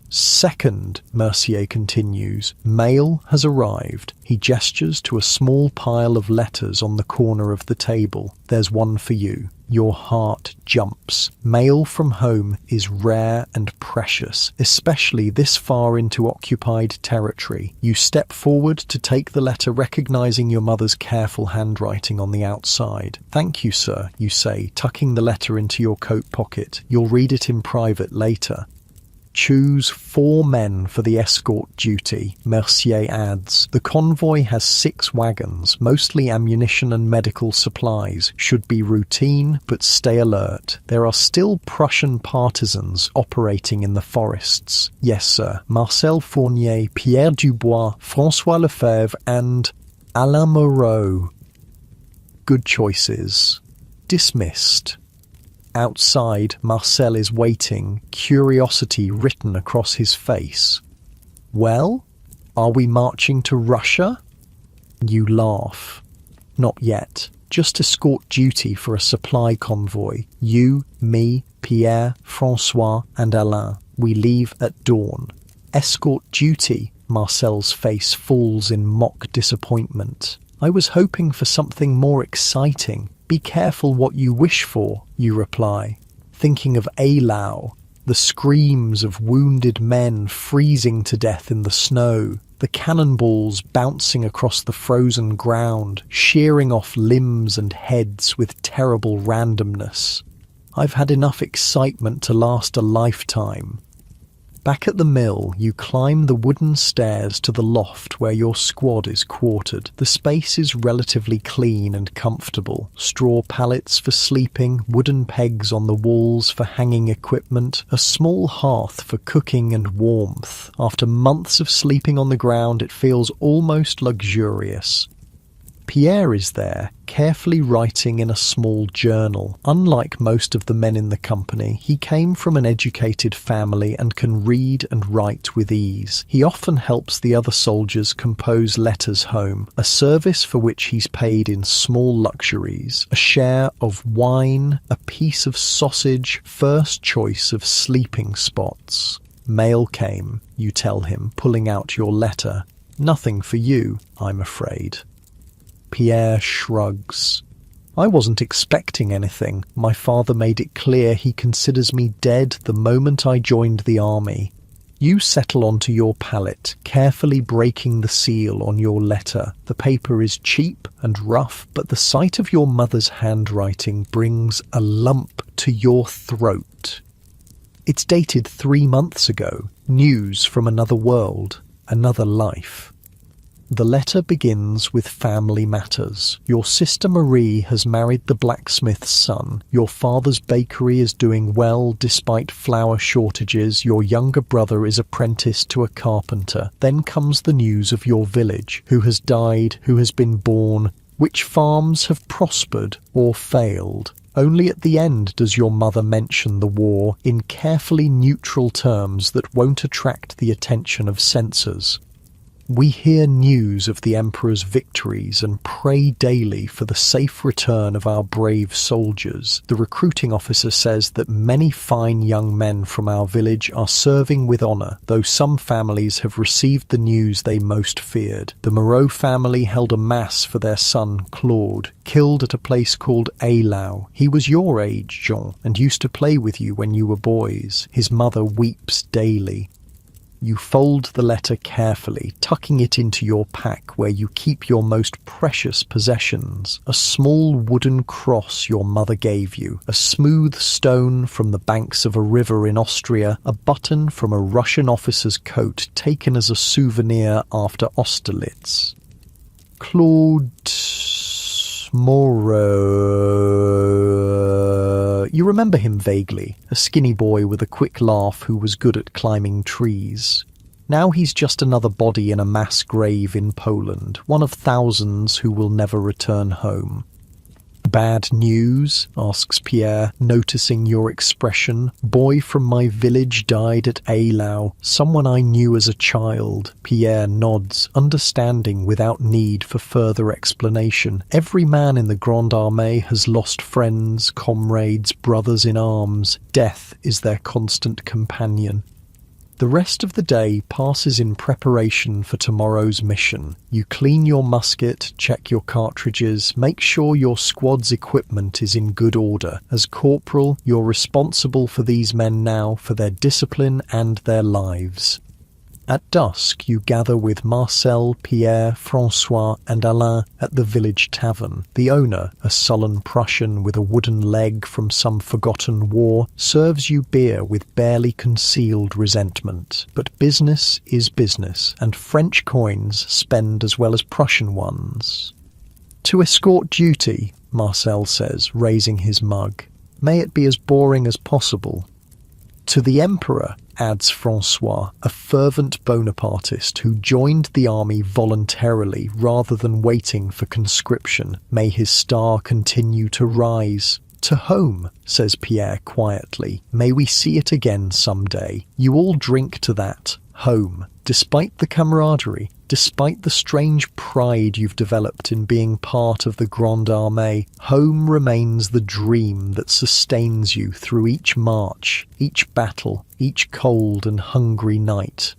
Second, Mercier continues, mail has arrived. He gestures to a small pile of letters on the corner of the table. There's one for you. Your heart jumps. Mail from home is rare and precious, especially this far into occupied territory. You step forward to take the letter, recognizing your mother's careful handwriting on the outside. Thank you, sir, you say, tucking the letter into your coat pocket. You'll read it in private later. Choose 4 men for the escort duty, Mercier adds. The convoy has 6 wagons, mostly ammunition and medical supplies. Should be routine, but stay alert. There are still Prussian partisans operating in the forests. Yes, sir. Marcel Fournier, Pierre Dubois, François Lefebvre, and Alain Moreau. Good choices. Dismissed. Outside, Marcel is waiting, curiosity written across his face. Well, are we marching to Russia? You laugh. Not yet. Just escort duty for a supply convoy. You, me, Pierre, François, and Alain. We leave at dawn. Escort duty? Marcel's face falls in mock disappointment. I was hoping for something more exciting. Be careful what you wish for, you reply, thinking of Eylau, the screams of wounded men freezing to death in the snow, the cannonballs bouncing across the frozen ground, shearing off limbs and heads with terrible randomness. I've had enough excitement to last a lifetime. Back at the mill, you climb the wooden stairs to the loft where your squad is quartered. The space is relatively clean and comfortable. Straw pallets for sleeping, wooden pegs on the walls for hanging equipment, a small hearth for cooking and warmth. After months of sleeping on the ground, it feels almost luxurious. Pierre is there, carefully writing in a small journal. Unlike most of the men in the company, he came from an educated family and can read and write with ease. He often helps the other soldiers compose letters home, a service for which he's paid in small luxuries, a share of wine, a piece of sausage, first choice of sleeping spots. Mail came, you tell him, pulling out your letter. Nothing for you, I'm afraid. Pierre shrugs. I wasn't expecting anything. My father made it clear he considers me dead the moment I joined the army. You settle onto your pallet, carefully breaking the seal on your letter. The paper is cheap and rough, but the sight of your mother's handwriting brings a lump to your throat. It's dated 3 months ago. News from another world, another life. The letter begins with family matters. Your sister Marie has married the blacksmith's son. Your father's bakery is doing well despite flour shortages. Your younger brother is apprenticed to a carpenter. Then comes the news of your village. Who has died? Who has been born? Which farms have prospered or failed? Only at the end does your mother mention the war in carefully neutral terms that won't attract the attention of censors. We hear news of the Emperor's victories and pray daily for the safe return of our brave soldiers. The recruiting officer says that many fine young men from our village are serving with honour, though some families have received the news they most feared. The Moreau family held a mass for their son Claude, killed at a place called Eylau. He was your age, Jean, and used to play with you when you were boys. His mother weeps daily. You fold the letter carefully, tucking it into your pack where you keep your most precious possessions. A small wooden cross your mother gave you, a smooth stone from the banks of a river in Austria, a button from a Russian officer's coat taken as a souvenir after Austerlitz. Claude Moreau. You remember him vaguely, a skinny boy with a quick laugh who was good at climbing trees. Now he's just another body in a mass grave in Poland, one of thousands who will never return home. Bad news? Asks Pierre, noticing your expression. Boy from my village died at Eylau, someone I knew as a child. Pierre nods, understanding without need for further explanation. Every man in the Grande Armée has lost friends, comrades, brothers in arms. Death is their constant companion. The rest of the day passes in preparation for tomorrow's mission. You clean your musket, check your cartridges, make sure your squad's equipment is in good order. As corporal, you're responsible for these men now, for their discipline and their lives. At dusk, you gather with Marcel, Pierre, François, and Alain at the village tavern. The owner, a sullen Prussian with a wooden leg from some forgotten war, serves you beer with barely concealed resentment. But business is business, and French coins spend as well as Prussian ones. To escort duty, Marcel says, raising his mug. May it be as boring as possible. To the Emperor, adds François, a fervent Bonapartist who joined the army voluntarily rather than waiting for conscription. May his star continue to rise. To home, says Pierre quietly. May we see it again someday. You all drink to that. Home. Despite the camaraderie, despite the strange pride you've developed in being part of the Grande Armée, home remains the dream that sustains you through each march, each battle, each cold and hungry night.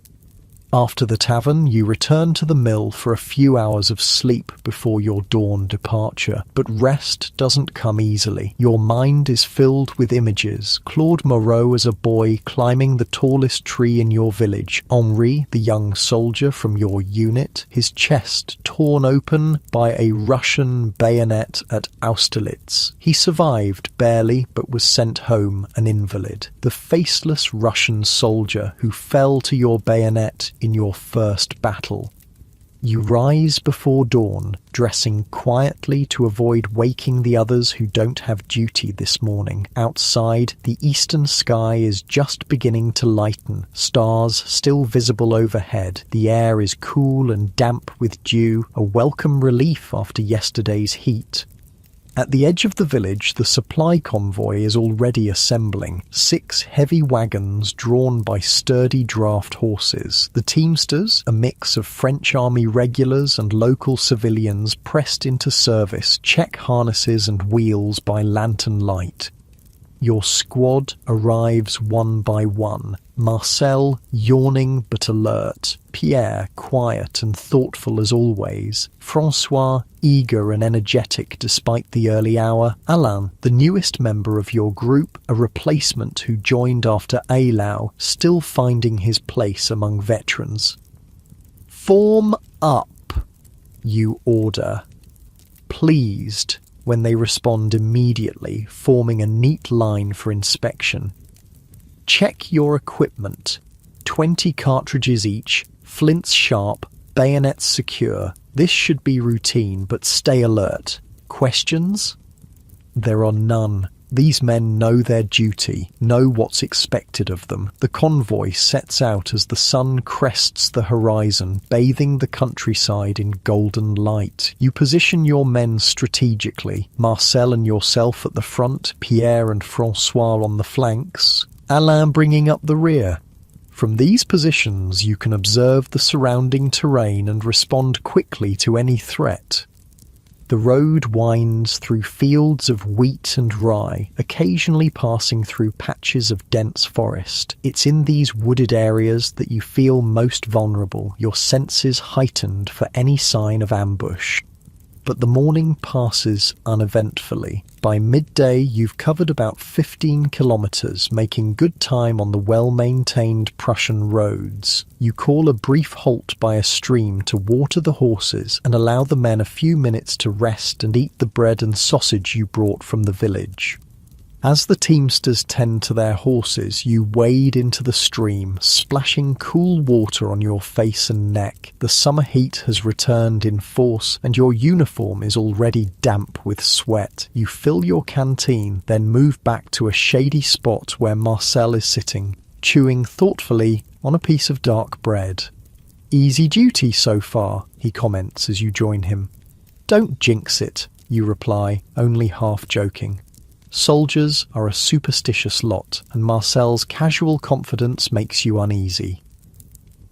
After the tavern, you return to the mill for a few hours of sleep before your dawn departure. But rest doesn't come easily. Your mind is filled with images. Claude Moreau as a boy climbing the tallest tree in your village. Henri, the young soldier from your unit, his chest torn open by a Russian bayonet at Austerlitz. He survived barely, but was sent home an invalid. The faceless Russian soldier who fell to your bayonet in your first battle. You rise before dawn, dressing quietly to avoid waking the others who don't have duty this morning. Outside, the eastern sky is just beginning to lighten, stars still visible overhead. The air is cool and damp with dew, a welcome relief after yesterday's heat. At the edge of the village, the supply convoy is already assembling. 6 heavy wagons drawn by sturdy draft horses. The teamsters, a mix of French army regulars and local civilians pressed into service, check harnesses and wheels by lantern light. Your squad arrives one by one. Marcel, yawning but alert. Pierre, quiet and thoughtful as always. Francois, eager and energetic despite the early hour. Alain, the newest member of your group, a replacement who joined after Eylau, still finding his place among veterans. "Form up," you order. Pleased when they respond immediately, forming a neat line for inspection. Check your equipment. 20 cartridges each, flints sharp, bayonets secure. This should be routine, but stay alert. Questions? There are none. These men know their duty, know what's expected of them. The convoy sets out as the sun crests the horizon, bathing the countryside in golden light. You position your men strategically, Marcel and yourself at the front, Pierre and Francois on the flanks, Alain bringing up the rear. From these positions you can observe the surrounding terrain and respond quickly to any threat. The road winds through fields of wheat and rye, occasionally passing through patches of dense forest. It's in these wooded areas that you feel most vulnerable, your senses heightened for any sign of ambush. But the morning passes uneventfully. By midday, you've covered about 15 kilometers, making good time on the well-maintained Prussian roads. You call a brief halt by a stream to water the horses and allow the men a few minutes to rest and eat the bread and sausage you brought from the village. As the teamsters tend to their horses, you wade into the stream, splashing cool water on your face and neck. The summer heat has returned in force, and your uniform is already damp with sweat. You fill your canteen, then move back to a shady spot where Marcel is sitting, chewing thoughtfully on a piece of dark bread. "Easy duty so far," he comments as you join him. "Don't jinx it," you reply, only half joking. Soldiers are a superstitious lot, and Marcel's casual confidence makes you uneasy.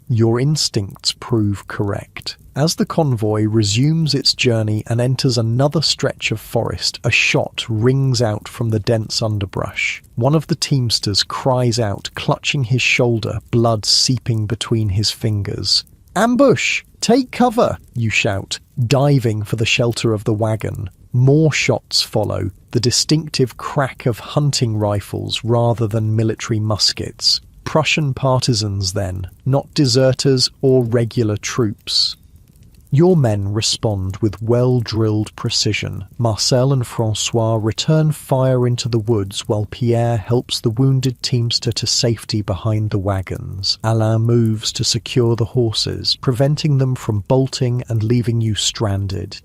Your instincts prove correct. As the convoy resumes its journey and enters another stretch of forest, a shot rings out from the dense underbrush. One of the teamsters cries out, clutching his shoulder, blood seeping between his fingers. "Ambush! Take cover!" you shout, diving for the shelter of the wagon. More shots follow, the distinctive crack of hunting rifles rather than military muskets. Prussian partisans then, not deserters or regular troops. Your men respond with well-drilled precision. Marcel and Francois return fire into the woods while Pierre helps the wounded teamster to safety behind the wagons. Alain moves to secure the horses, preventing them from bolting and leaving you stranded.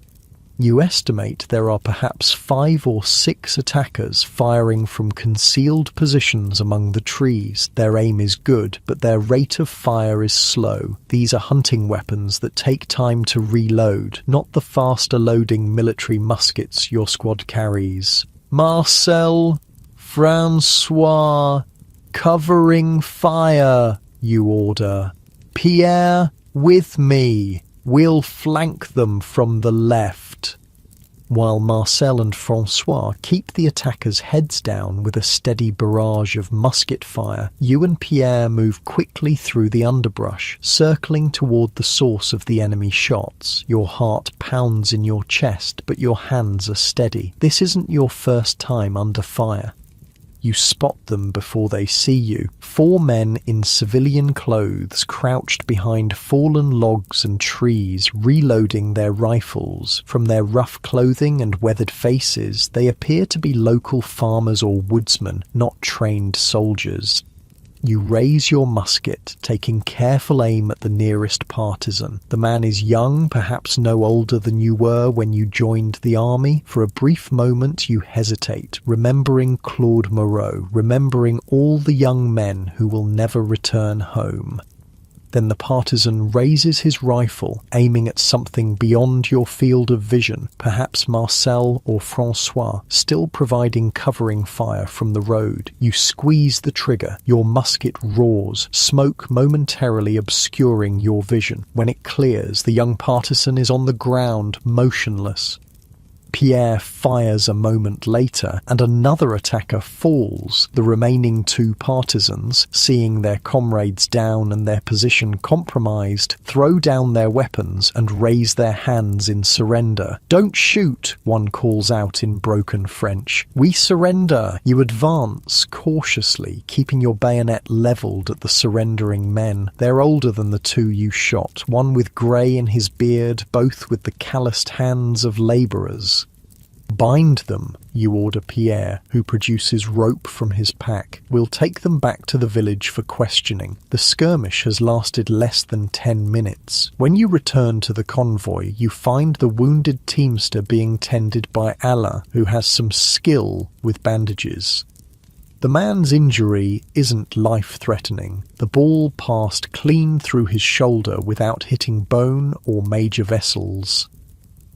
You estimate there are perhaps 5 or 6 attackers firing from concealed positions among the trees. Their aim is good, but their rate of fire is slow. These are hunting weapons that take time to reload, not the faster loading military muskets your squad carries. "Marcel, Francois, covering fire," you order. "Pierre, with me. We'll flank them from the left." While Marcel and Francois keep the attackers' heads down with a steady barrage of musket fire, you and Pierre move quickly through the underbrush, circling toward the source of the enemy shots. Your heart pounds in your chest, but your hands are steady. This isn't your first time under fire. You spot them before they see you. 4 men in civilian clothes crouched behind fallen logs and trees, reloading their rifles. From their rough clothing and weathered faces, they appear to be local farmers or woodsmen, not trained soldiers. You raise your musket, taking careful aim at the nearest partisan. The man is young, perhaps no older than you were when you joined the army. For a brief moment you hesitate, remembering Claude Moreau, remembering all the young men who will never return home. Then the partisan raises his rifle, aiming at something beyond your field of vision, perhaps Marcel or Francois, still providing covering fire from the road. You squeeze the trigger, your musket roars, smoke momentarily obscuring your vision. When it clears, the young partisan is on the ground, motionless. Pierre fires a moment later, and another attacker falls. The remaining two partisans, seeing their comrades down and their position compromised, throw down their weapons and raise their hands in surrender. "Don't shoot," one calls out in broken French. "We surrender." You advance cautiously, keeping your bayonet leveled at the surrendering men. They're older than the two you shot, one with grey in his beard, both with the calloused hands of labourers. "Bind them," you order Pierre, who produces rope from his pack. "We'll take them back to the village for questioning." The skirmish has lasted less than 10 minutes. When you return to the convoy, you find the wounded teamster being tended by Alain, who has some skill with bandages. The man's injury isn't life-threatening. The ball passed clean through his shoulder without hitting bone or major vessels.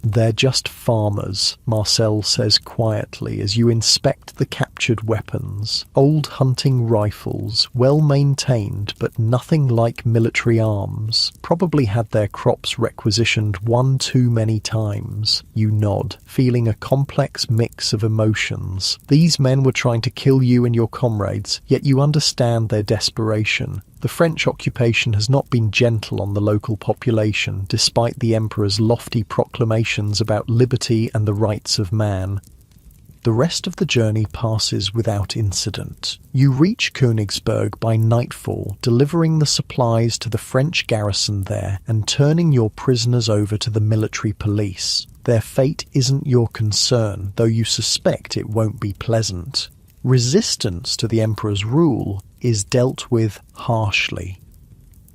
"They're just farmers," Marcel says quietly as you inspect the captured weapons. Old hunting rifles, well maintained but nothing like military arms. Probably had their crops requisitioned one too many times. You nod, feeling a complex mix of emotions. These men were trying to kill you and your comrades, yet you understand their desperation. The French occupation has not been gentle on the local population, despite the Emperor's lofty proclamations about liberty and the rights of man. The rest of the journey passes without incident. You reach Königsberg by nightfall, delivering the supplies to the French garrison there and turning your prisoners over to the military police. Their fate isn't your concern, though you suspect it won't be pleasant. Resistance to the Emperor's rule is dealt with harshly.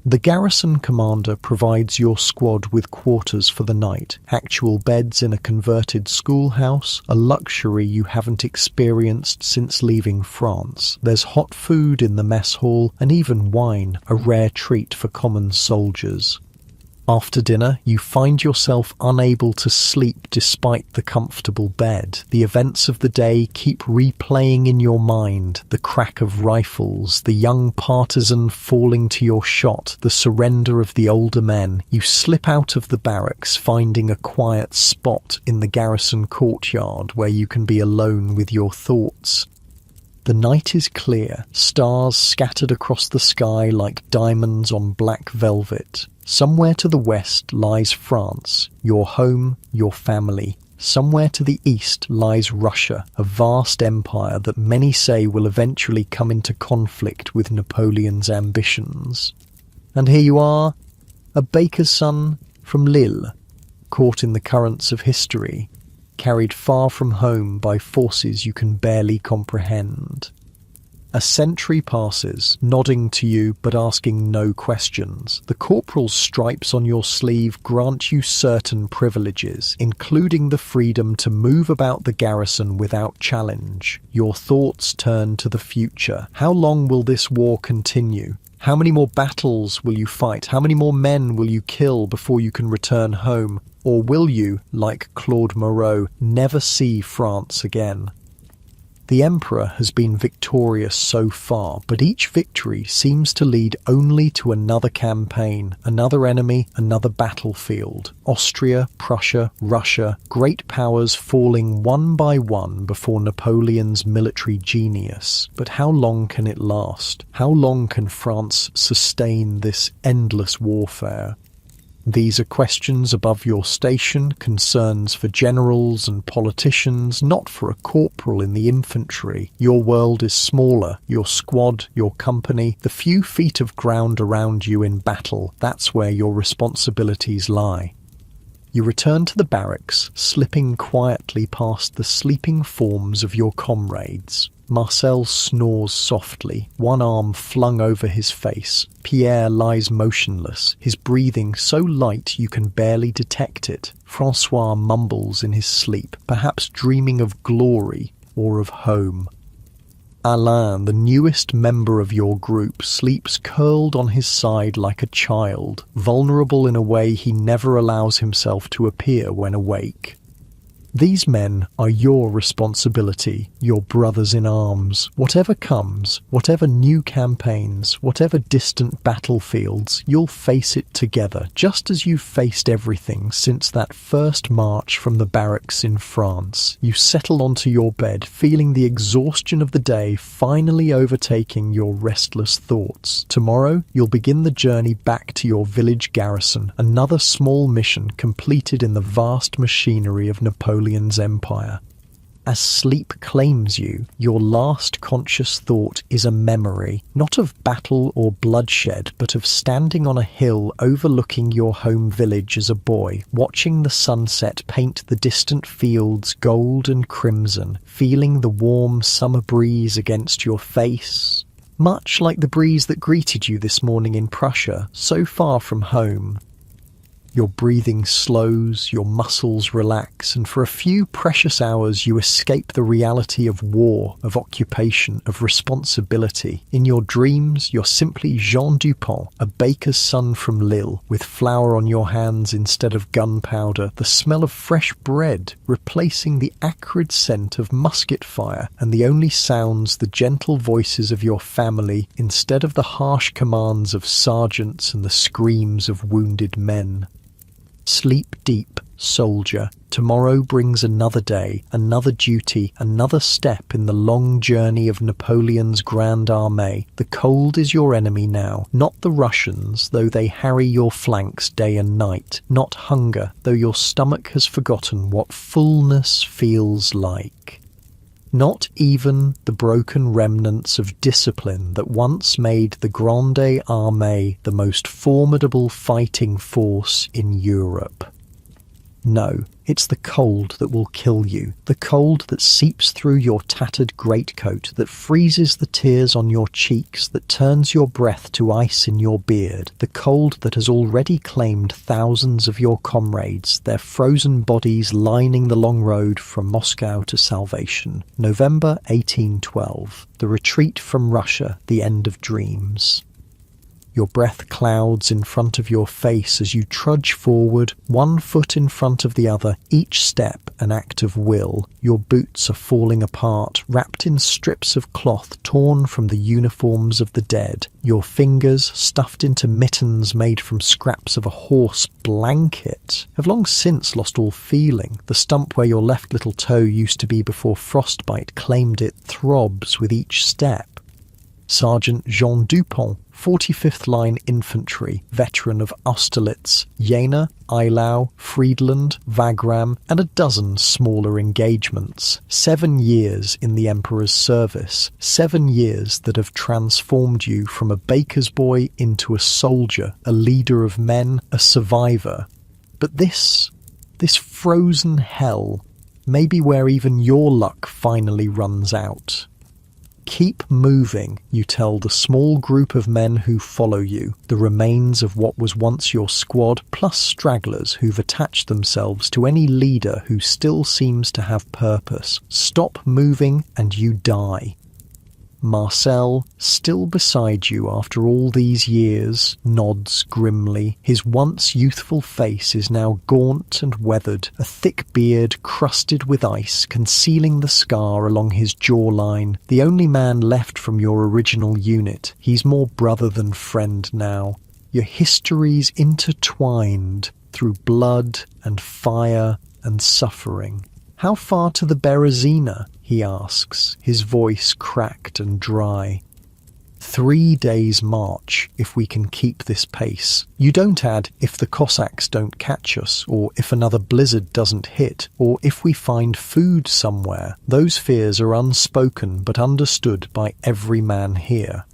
The garrison commander provides your squad with quarters for the night, actual beds in a converted schoolhouse, a luxury you haven't experienced since leaving France. There's hot food in the mess hall, and even wine, a rare treat for common soldiers. After dinner, you find yourself unable to sleep despite the comfortable bed. The events of the day keep replaying in your mind. The crack of rifles, the young partisan falling to your shot, the surrender of the older men. You slip out of the barracks, finding a quiet spot in the garrison courtyard where you can be alone with your thoughts. The night is clear, stars scattered across the sky like diamonds on black velvet. Somewhere to the west lies France, your home, your family. Somewhere to the east lies Russia, a vast empire that many say will eventually come into conflict with Napoleon's ambitions. And here you are, a baker's son from Lille, caught in the currents of history, carried far from home by forces you can barely comprehend. A century passes, nodding to you but asking no questions. The corporal's stripes on your sleeve grant you certain privileges, including the freedom to move about the garrison without challenge. Your thoughts turn to the future. How long will this war continue? How many more battles will you fight? How many more men will you kill before you can return home? Or will you, like Claude Moreau, never see France again? The Emperor has been victorious so far, but each victory seems to lead only to another campaign, another enemy, another battlefield. Austria, Prussia, Russia, great powers falling one by one before Napoleon's military genius. But how long can it last? How long can France sustain this endless warfare? These are questions above your station, concerns for generals and politicians, not for a corporal in the infantry. Your world is smaller, your squad, your company, the few feet of ground around you in battle, that's where your responsibilities lie. You return to the barracks, slipping quietly past the sleeping forms of your comrades. Marcel snores softly, one arm flung over his face. Pierre lies motionless, his breathing so light you can barely detect it. Francois mumbles in his sleep, perhaps dreaming of glory or of home. Alain, the newest member of your group, sleeps curled on his side like a child, vulnerable in a way he never allows himself to appear when awake. These men are your responsibility, your brothers in arms. Whatever comes, whatever new campaigns, whatever distant battlefields, you'll face it together, just as you've faced everything since that first march from the barracks in France. You settle onto your bed, feeling the exhaustion of the day finally overtaking your restless thoughts. Tomorrow, you'll begin the journey back to your village garrison, another small mission completed in the vast machinery of Napoleon's empire. As sleep claims you, your last conscious thought is a memory, not of battle or bloodshed, but of standing on a hill overlooking your home village as a boy, watching the sunset paint the distant fields gold and crimson, feeling the warm summer breeze against your face. Much like the breeze that greeted you this morning in Prussia, so far from home. Your breathing slows, your muscles relax, and for a few precious hours you escape the reality of war, of occupation, of responsibility. In your dreams, you're simply Jean Dupont, a baker's son from Lille, with flour on your hands instead of gunpowder, the smell of fresh bread replacing the acrid scent of musket fire, and the only sounds the gentle voices of your family instead of the harsh commands of sergeants and the screams of wounded men. Sleep deep, soldier. Tomorrow brings another day, another duty, another step in the long journey of Napoleon's Grande Armée. The cold is your enemy now, not the Russians, though they harry your flanks day and night, not hunger, though your stomach has forgotten what fullness feels like. Not even the broken remnants of discipline that once made the Grande Armée the most formidable fighting force in Europe. No, it's the cold that will kill you, the cold that seeps through your tattered greatcoat, that freezes the tears on your cheeks, that turns your breath to ice in your beard, the cold that has already claimed thousands of your comrades, their frozen bodies lining the long road from Moscow to salvation. November 1812, the retreat from Russia, the end of dreams. Your breath clouds in front of your face as you trudge forward, one foot in front of the other, each step an act of will. Your boots are falling apart, wrapped in strips of cloth torn from the uniforms of the dead. Your fingers, stuffed into mittens made from scraps of a horse blanket, have long since lost all feeling. The stump where your left little toe used to be before frostbite claimed it throbs with each step. Sergeant Jean Dupont, 45th Line Infantry, veteran of Austerlitz, Jena, Eylau, Friedland, Wagram, and a dozen smaller engagements. 7 years in the Emperor's service. 7 years that have transformed you from a baker's boy into a soldier, a leader of men, a survivor. But this frozen hell may be where even your luck finally runs out. Keep moving, you tell the small group of men who follow you, the remains of what was once your squad, plus stragglers who've attached themselves to any leader who still seems to have purpose. Stop moving and you die. Marcel, still beside you after all these years, nods grimly. His once youthful face is now gaunt and weathered, a thick beard crusted with ice concealing the scar along his jawline. The only man left from your original unit. He's more brother than friend now. Your histories intertwined through blood and fire and suffering. How far to the Berezina? He asks, his voice cracked and dry. 3 days' march, if we can keep this pace. You don't add, if the Cossacks don't catch us, or if another blizzard doesn't hit, or if we find food somewhere. Those fears are unspoken but understood by every man here.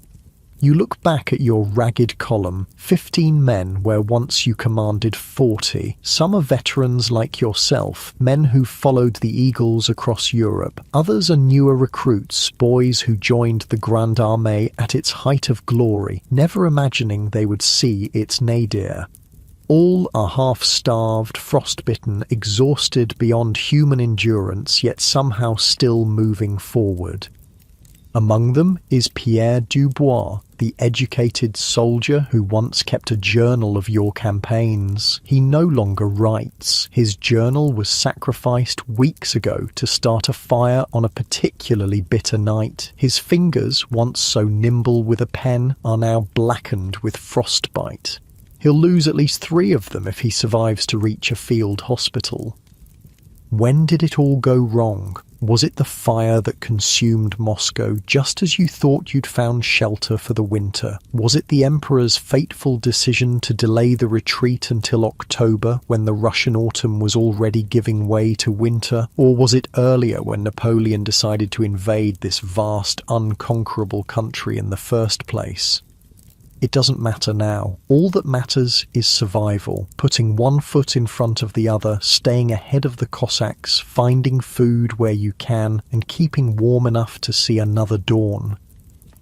You look back at your ragged column, 15 men where once you commanded 40. Some are veterans like yourself, men who followed the Eagles across Europe. Others are newer recruits, boys who joined the Grande Armée at its height of glory, never imagining they would see its nadir. All are half-starved, frostbitten, exhausted beyond human endurance, yet somehow still moving forward. Among them is Pierre Dubois, the educated soldier who once kept a journal of your campaigns. He no longer writes. His journal was sacrificed weeks ago to start a fire on a particularly bitter night. His fingers, once so nimble with a pen, are now blackened with frostbite. He'll lose at least 3 of them if he survives to reach a field hospital. When did it all go wrong? Was it the fire that consumed Moscow just as you thought you'd found shelter for the winter? Was it the Emperor's fateful decision to delay the retreat until October when the Russian autumn was already giving way to winter? Or was it earlier when Napoleon decided to invade this vast, unconquerable country in the first place? It doesn't matter now. All that matters is survival, putting one foot in front of the other, staying ahead of the Cossacks, finding food where you can, and keeping warm enough to see another dawn.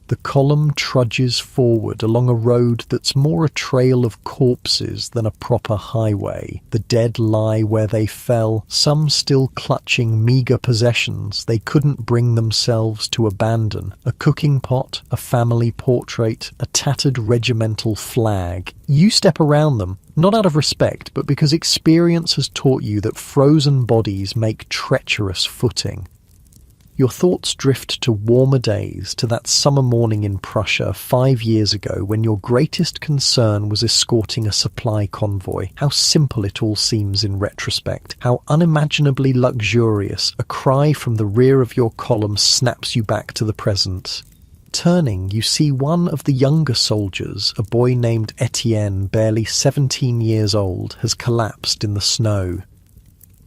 The column trudges forward along a road that's more a trail of corpses than a proper highway. The dead lie where they fell, some still clutching meagre possessions they couldn't bring themselves to abandon. A cooking pot, a family portrait, a tattered regimental flag. You step around them, not out of respect, but because experience has taught you that frozen bodies make treacherous footing. Your thoughts drift to warmer days, to that summer morning in Prussia 5 years ago when your greatest concern was escorting a supply convoy. How simple it all seems in retrospect. How unimaginably luxurious a cry from the rear of your column snaps you back to the present. Turning, you see one of the younger soldiers, a boy named Etienne, barely 17 years old, has collapsed in the snow.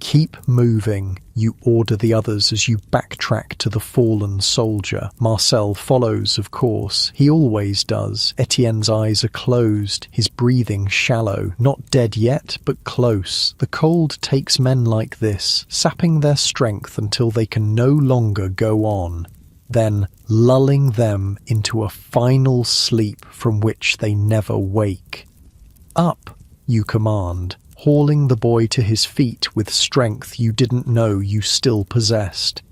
Keep moving, you order the others as you backtrack to the fallen soldier. Marcel follows, of course. He always does. Etienne's eyes are closed, his breathing shallow. Not dead yet, but close. The cold takes men like this, sapping their strength until they can no longer go on. Then lulling them into a final sleep from which they never wake. Up, you command, hauling the boy to his feet with strength you didn't know you still possessed.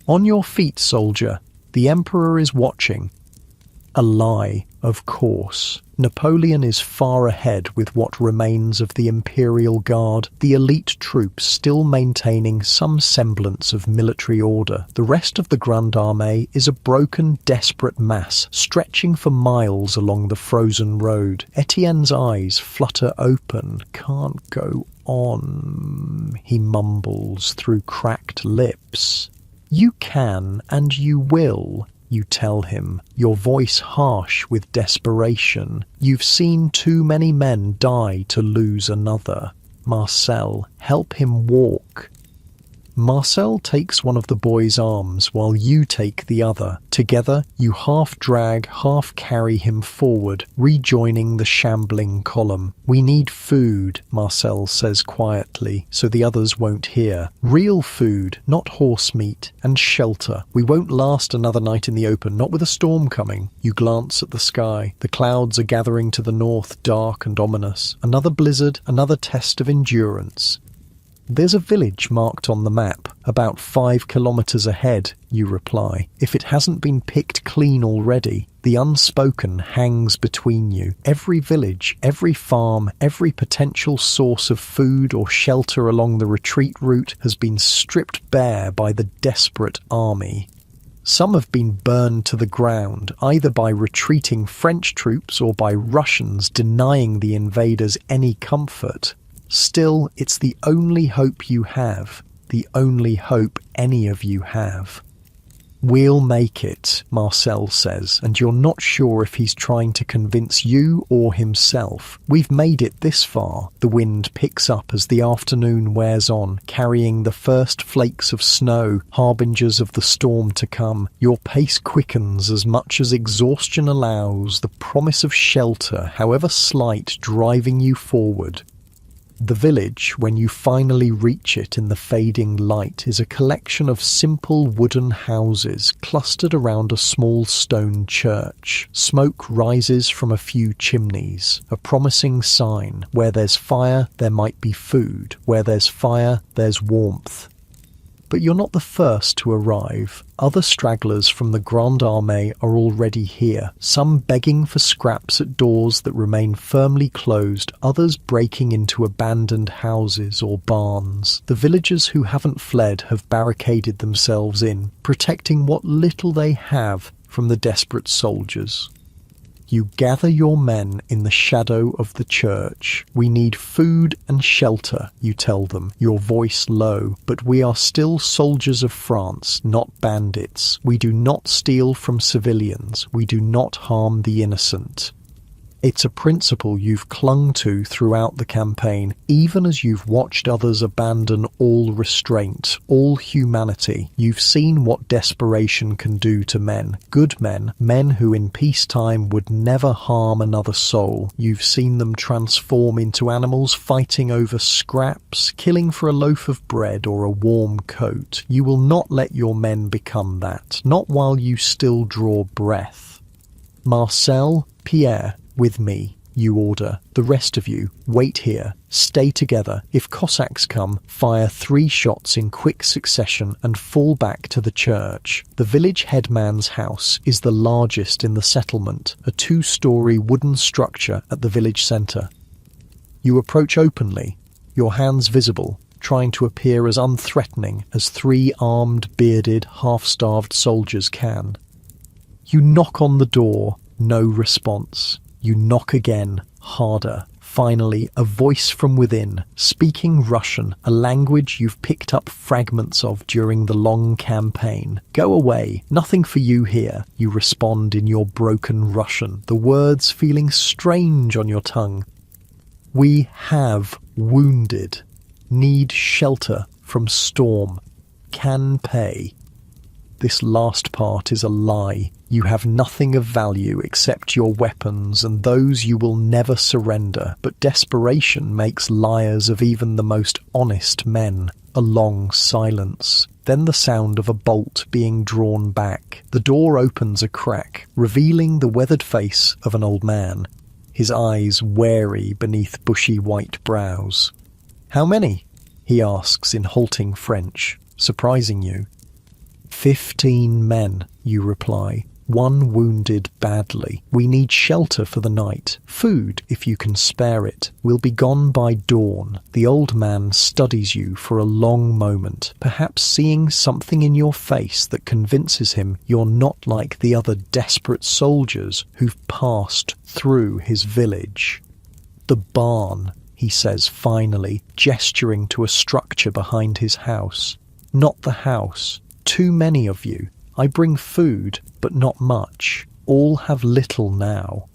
On your feet, soldier. The Emperor is watching. A lie, of course. Napoleon is far ahead with what remains of the Imperial Guard, the elite troops still maintaining some semblance of military order. The rest of the Grande Armée is a broken, desperate mass, stretching for miles along the frozen road. Etienne's eyes flutter open. Can't go on, he mumbles through cracked lips. You can and you will, you tell him, your voice harsh with desperation. You've seen too many men die to lose another. Marcel, help him walk. Marcel takes one of the boy's arms while you take the other. Together, you half drag, half carry him forward, rejoining the shambling column. We need food, Marcel says quietly, so the others won't hear. Real food, not horse meat, and shelter. We won't last another night in the open, not with a storm coming. You glance at the sky. The clouds are gathering to the north, dark and ominous. Another blizzard, another test of endurance. There's a village marked on the map, about 5 kilometers ahead, you reply. If it hasn't been picked clean already, the unspoken hangs between you. Every village, every farm, every potential source of food or shelter along the retreat route has been stripped bare by the desperate army. Some have been burned to the ground, either by retreating French troops or by Russians denying the invaders any comfort. Still, it's the only hope you have, the only hope any of you have. We'll make it, Marcel says, and you're not sure if he's trying to convince you or himself. We've made it this far. The wind picks up as the afternoon wears on, carrying the first flakes of snow, harbingers of the storm to come. Your pace quickens as much as exhaustion allows, the promise of shelter, however slight, driving you forward. The village, when you finally reach it in the fading light, is a collection of simple wooden houses clustered around a small stone church. Smoke rises from a few chimneys, a promising sign. Where there's fire, there might be food. Where there's fire, there's warmth. But you're not the first to arrive. Other stragglers from the Grande Armée are already here, some begging for scraps at doors that remain firmly closed, others breaking into abandoned houses or barns. The villagers who haven't fled have barricaded themselves in, protecting what little they have from the desperate soldiers. You gather your men in the shadow of the church. We need food and shelter, you tell them, your voice low. But we are still soldiers of France, not bandits. We do not steal from civilians. We do not harm the innocent. It's a principle you've clung to throughout the campaign, even as you've watched others abandon all restraint, all humanity. You've seen what desperation can do to men, good men, men who in peacetime would never harm another soul. You've seen them transform into animals fighting over scraps, killing for a loaf of bread or a warm coat. You will not let your men become that, not while you still draw breath. Marcel, Pierre, with me, you order. The rest of you, wait here. Stay together. If Cossacks come, fire 3 shots in quick succession and fall back to the church. The village headman's house is the largest in the settlement, a 2-story wooden structure at the village centre. You approach openly, your hands visible, trying to appear as unthreatening as 3 armed, bearded, half-starved soldiers can. You knock on the door, no response. You knock again, harder. Finally, a voice from within, speaking Russian, a language you've picked up fragments of during the long campaign. Go away, nothing for you here, you respond in your broken Russian, the words feeling strange on your tongue. We have wounded, need shelter from storm, can pay. This last part is a lie. You have nothing of value except your weapons, and those you will never surrender. But desperation makes liars of even the most honest men. A long silence. Then the sound of a bolt being drawn back. The door opens a crack, revealing the weathered face of an old man, his eyes wary beneath bushy white brows. "How many?" he asks in halting French, surprising you. 15 men, you reply. 1 wounded badly. We need shelter for the night. Food, if you can spare it. We'll be gone by dawn. The old man studies you for a long moment, perhaps seeing something in your face that convinces him you're not like the other desperate soldiers who've passed through his village. "The barn," he says finally, gesturing to a structure behind his house. "Not the house. Too many of you. I bring food, but not much. All have little now."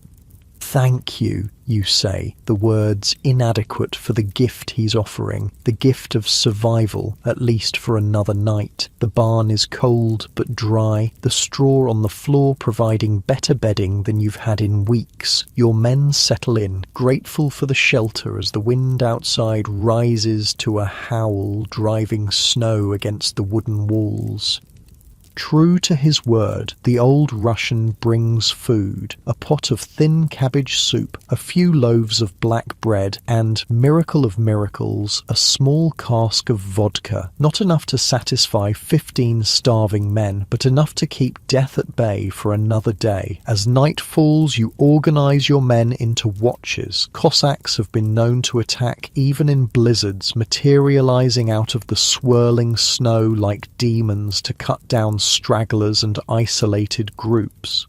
"Thank you," you say, the words inadequate for the gift he's offering, the gift of survival, at least for another night. The barn is cold but dry, the straw on the floor providing better bedding than you've had in weeks. Your men settle in, grateful for the shelter as the wind outside rises to a howl, driving snow against the wooden walls. True to his word, the old Russian brings food, a pot of thin cabbage soup, a few loaves of black bread, and, miracle of miracles, a small cask of vodka. Not enough to satisfy 15 starving men, but enough to keep death at bay for another day. As night falls, you organize your men into watches. Cossacks have been known to attack even in blizzards, materializing out of the swirling snow like demons to cut down stragglers and isolated groups.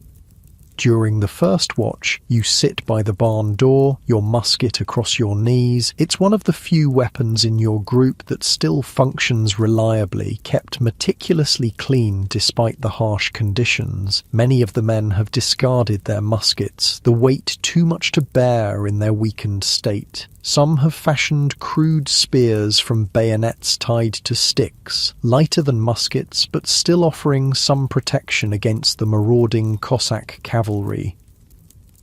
During the first watch, you sit by the barn door, your musket across your knees. It's one of the few weapons in your group that still functions reliably, kept meticulously clean despite the harsh conditions. Many of the men have discarded their muskets, the weight too much to bear in their weakened state. Some have fashioned crude spears from bayonets tied to sticks, lighter than muskets but still offering some protection against the marauding Cossack cavalry.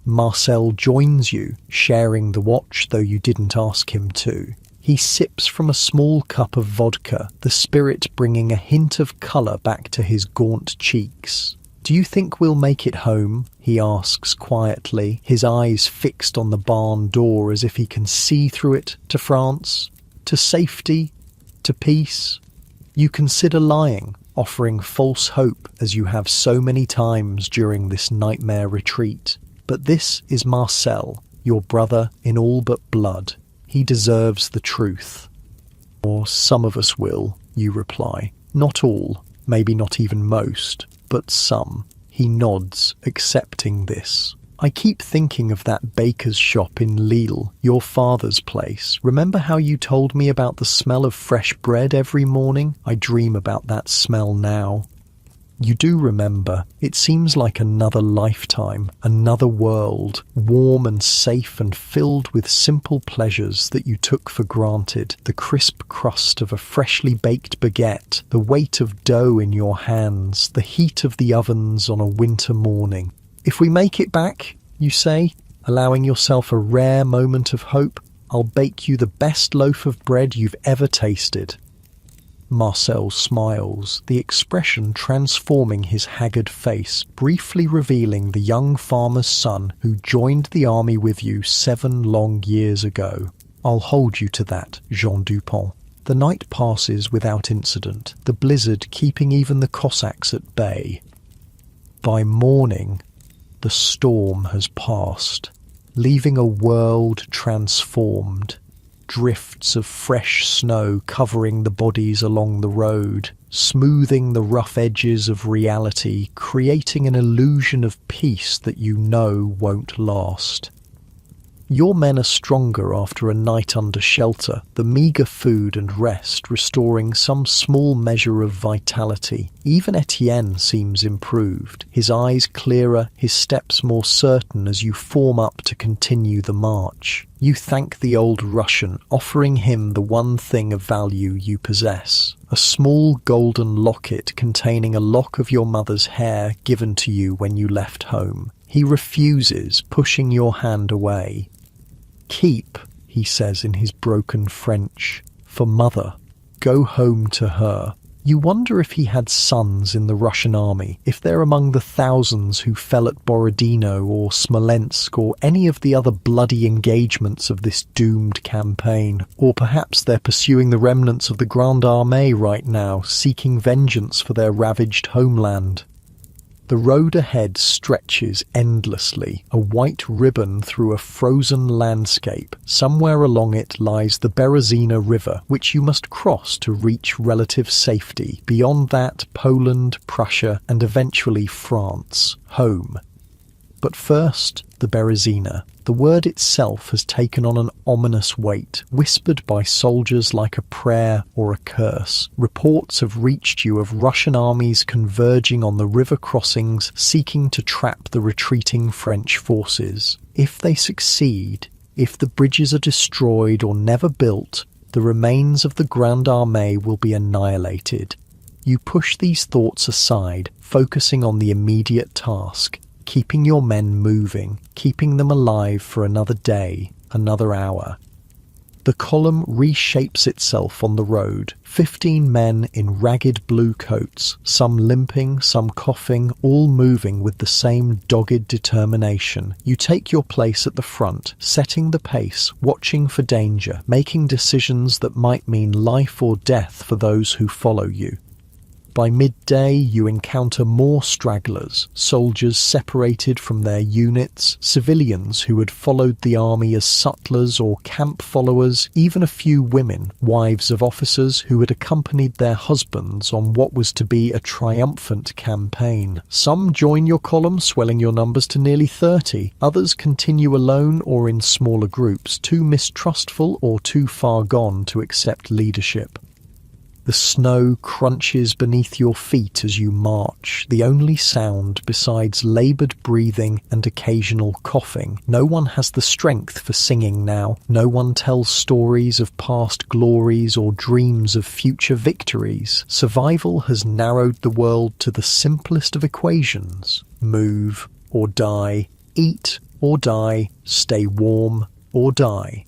Marcel joins you, sharing the watch though you didn't ask him to. He sips from a small cup of vodka, the spirit bringing a hint of colour back to his gaunt cheeks. "Do you think we'll make it home?" he asks quietly, his eyes fixed on the barn door as if he can see through it, to France, to safety, to peace. You consider lying, offering false hope as you have so many times during this nightmare retreat. But this is Marcel, your brother in all but blood. He deserves the truth. Or some of us will, you reply. Not all, maybe not even most, but some. He nods, accepting this. I keep thinking of that baker's shop in Lille, your father's place. Remember how you told me about the smell of fresh bread every morning? I dream about that smell now. You do remember. It seems like another lifetime, another world, warm and safe and filled with simple pleasures that you took for granted. The crisp crust of a freshly baked baguette, the weight of dough in your hands, the heat of the ovens on a winter morning. If we make it back, you say, allowing yourself a rare moment of hope, I'll bake you the best loaf of bread you've ever tasted. Marcel smiles, the expression transforming his haggard face, briefly revealing the young farmer's son who joined the army with you 7 long years ago. I'll hold you to that, Jean Dupont. The night passes without incident, the blizzard keeping even the Cossacks at bay. By morning, the storm has passed, leaving a world transformed. Drifts of fresh snow covering the bodies along the road, smoothing the rough edges of reality, creating an illusion of peace that you know won't last. Your men are stronger after a night under shelter, the meagre food and rest restoring some small measure of vitality. Even Etienne seems improved, his eyes clearer, his steps more certain as you form up to continue the march. You thank the old Russian, offering him the one thing of value you possess, a small golden locket containing a lock of your mother's hair given to you when you left home. He refuses, pushing your hand away. Keep, he says in his broken French, for mother. Go home to her. You wonder if he had sons in the Russian army, if they're among the thousands who fell at Borodino or Smolensk or any of the other bloody engagements of this doomed campaign. Or perhaps they're pursuing the remnants of the Grande Armée right now, seeking vengeance for their ravaged homeland. The road ahead stretches endlessly, a white ribbon through a frozen landscape. Somewhere along it lies the Berezina River, which you must cross to reach relative safety. Beyond that, Poland, Prussia, and eventually France, home. But first, the Berezina. The word itself has taken on an ominous weight, whispered by soldiers like a prayer or a curse. Reports have reached you of Russian armies converging on the river crossings, seeking to trap the retreating French forces. If they succeed, if the bridges are destroyed or never built, the remains of the Grande Armée will be annihilated. You push these thoughts aside, focusing on the immediate task. Keeping your men moving, keeping them alive for another day, another hour. The column reshapes itself on the road, 15 men in ragged blue coats, some limping, some coughing, all moving with the same dogged determination. You take your place at the front, setting the pace, watching for danger, making decisions that might mean life or death for those who follow you. By midday, you encounter more stragglers, soldiers separated from their units, civilians who had followed the army as sutlers or camp followers, even a few women, wives of officers who had accompanied their husbands on what was to be a triumphant campaign. Some join your column, swelling your numbers to nearly 30. Others continue alone or in smaller groups, too mistrustful or too far gone to accept leadership. The snow crunches beneath your feet as you march, the only sound besides laboured breathing and occasional coughing. No one has the strength for singing now. No one tells stories of past glories or dreams of future victories. Survival has narrowed the world to the simplest of equations. Move or die, eat or die, stay warm or die.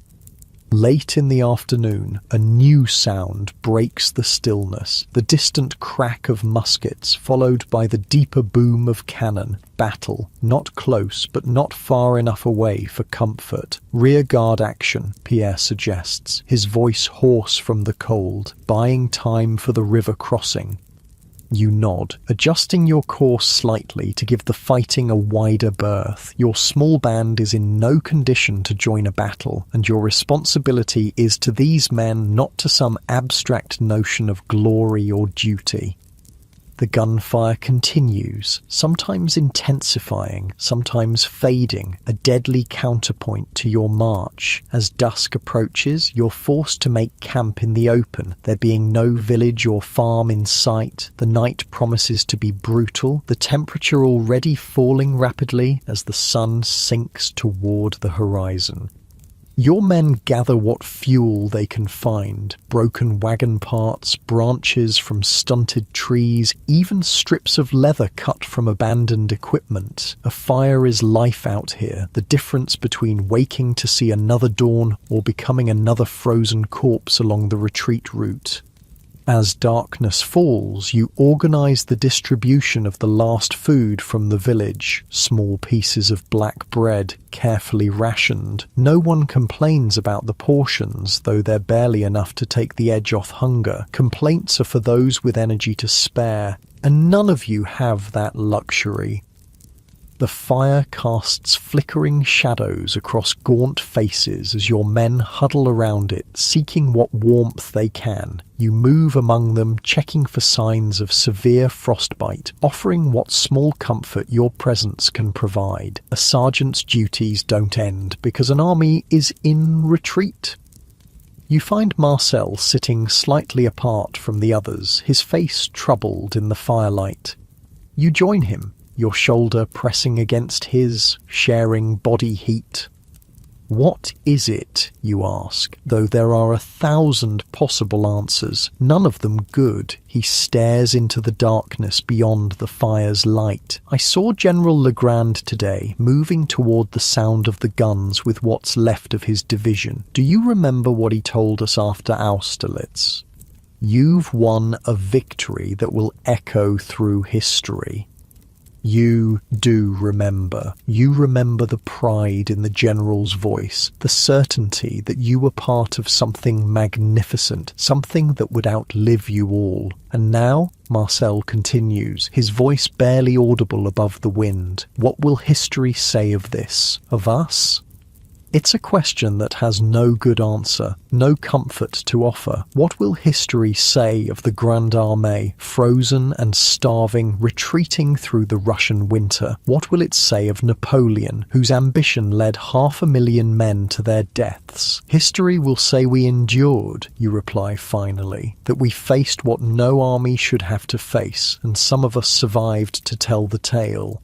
Late in the afternoon, a new sound breaks the stillness, the distant crack of muskets, followed by the deeper boom of cannon. Battle, not close, but not far enough away for comfort. Rear guard action, Pierre suggests, his voice hoarse from the cold, buying time for the river crossing. You nod, adjusting your course slightly to give the fighting a wider berth. Your small band is in no condition to join a battle, and your responsibility is to these men, not to some abstract notion of glory or duty. The gunfire continues, sometimes intensifying, sometimes fading, a deadly counterpoint to your march. As dusk approaches, you're forced to make camp in the open, there being no village or farm in sight. The night promises to be brutal, the temperature already falling rapidly as the sun sinks toward the horizon. Your men gather what fuel they can find, broken wagon parts, branches from stunted trees, even strips of leather cut from abandoned equipment. A fire is life out here, the difference between waking to see another dawn or becoming another frozen corpse along the retreat route. As darkness falls, you organize the distribution of the last food from the village. Small pieces of black bread, carefully rationed. No one complains about the portions, though they're barely enough to take the edge off hunger. Complaints are for those with energy to spare, and none of you have that luxury. The fire casts flickering shadows across gaunt faces as your men huddle around it, seeking what warmth they can. You move among them, checking for signs of severe frostbite, offering what small comfort your presence can provide. A sergeant's duties don't end because an army is in retreat. You find Marcel sitting slightly apart from the others, his face troubled in the firelight. You join him, your shoulder pressing against his, sharing body heat. What is it, you ask, though there are 1,000 possible answers, none of them good. He stares into the darkness beyond the fire's light. I saw General Legrand today, moving toward the sound of the guns with what's left of his division. Do you remember what he told us after Austerlitz? You've won a victory that will echo through history. You do remember. You remember the pride in the general's voice, the certainty that you were part of something magnificent, something that would outlive you all. And now, Marcel continues, his voice barely audible above the wind. What will history say of this? Of us? It's a question that has no good answer, no comfort to offer. What will history say of the Grande Armée, frozen and starving, retreating through the Russian winter? What will it say of Napoleon, whose ambition led 500,000 men to their deaths? History will say we endured, you reply finally, that we faced what no army should have to face, and some of us survived to tell the tale.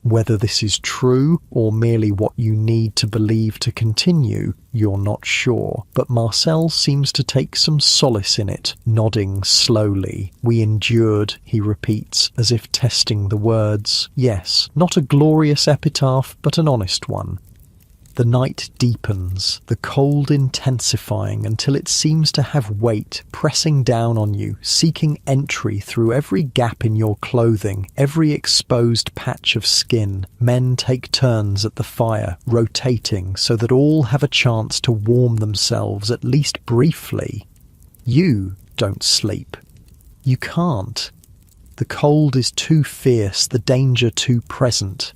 Whether this is true or merely what you need to believe to continue, you're not sure. But Marcel seems to take some solace in it, nodding slowly. We endured, he repeats, as if testing the words. Yes, not a glorious epitaph, but an honest one. The night deepens, the cold intensifying until it seems to have weight, pressing down on you, seeking entry through every gap in your clothing, every exposed patch of skin. Men take turns at the fire, rotating so that all have a chance to warm themselves, at least briefly. You don't sleep. You can't. The cold is too fierce, the danger too present.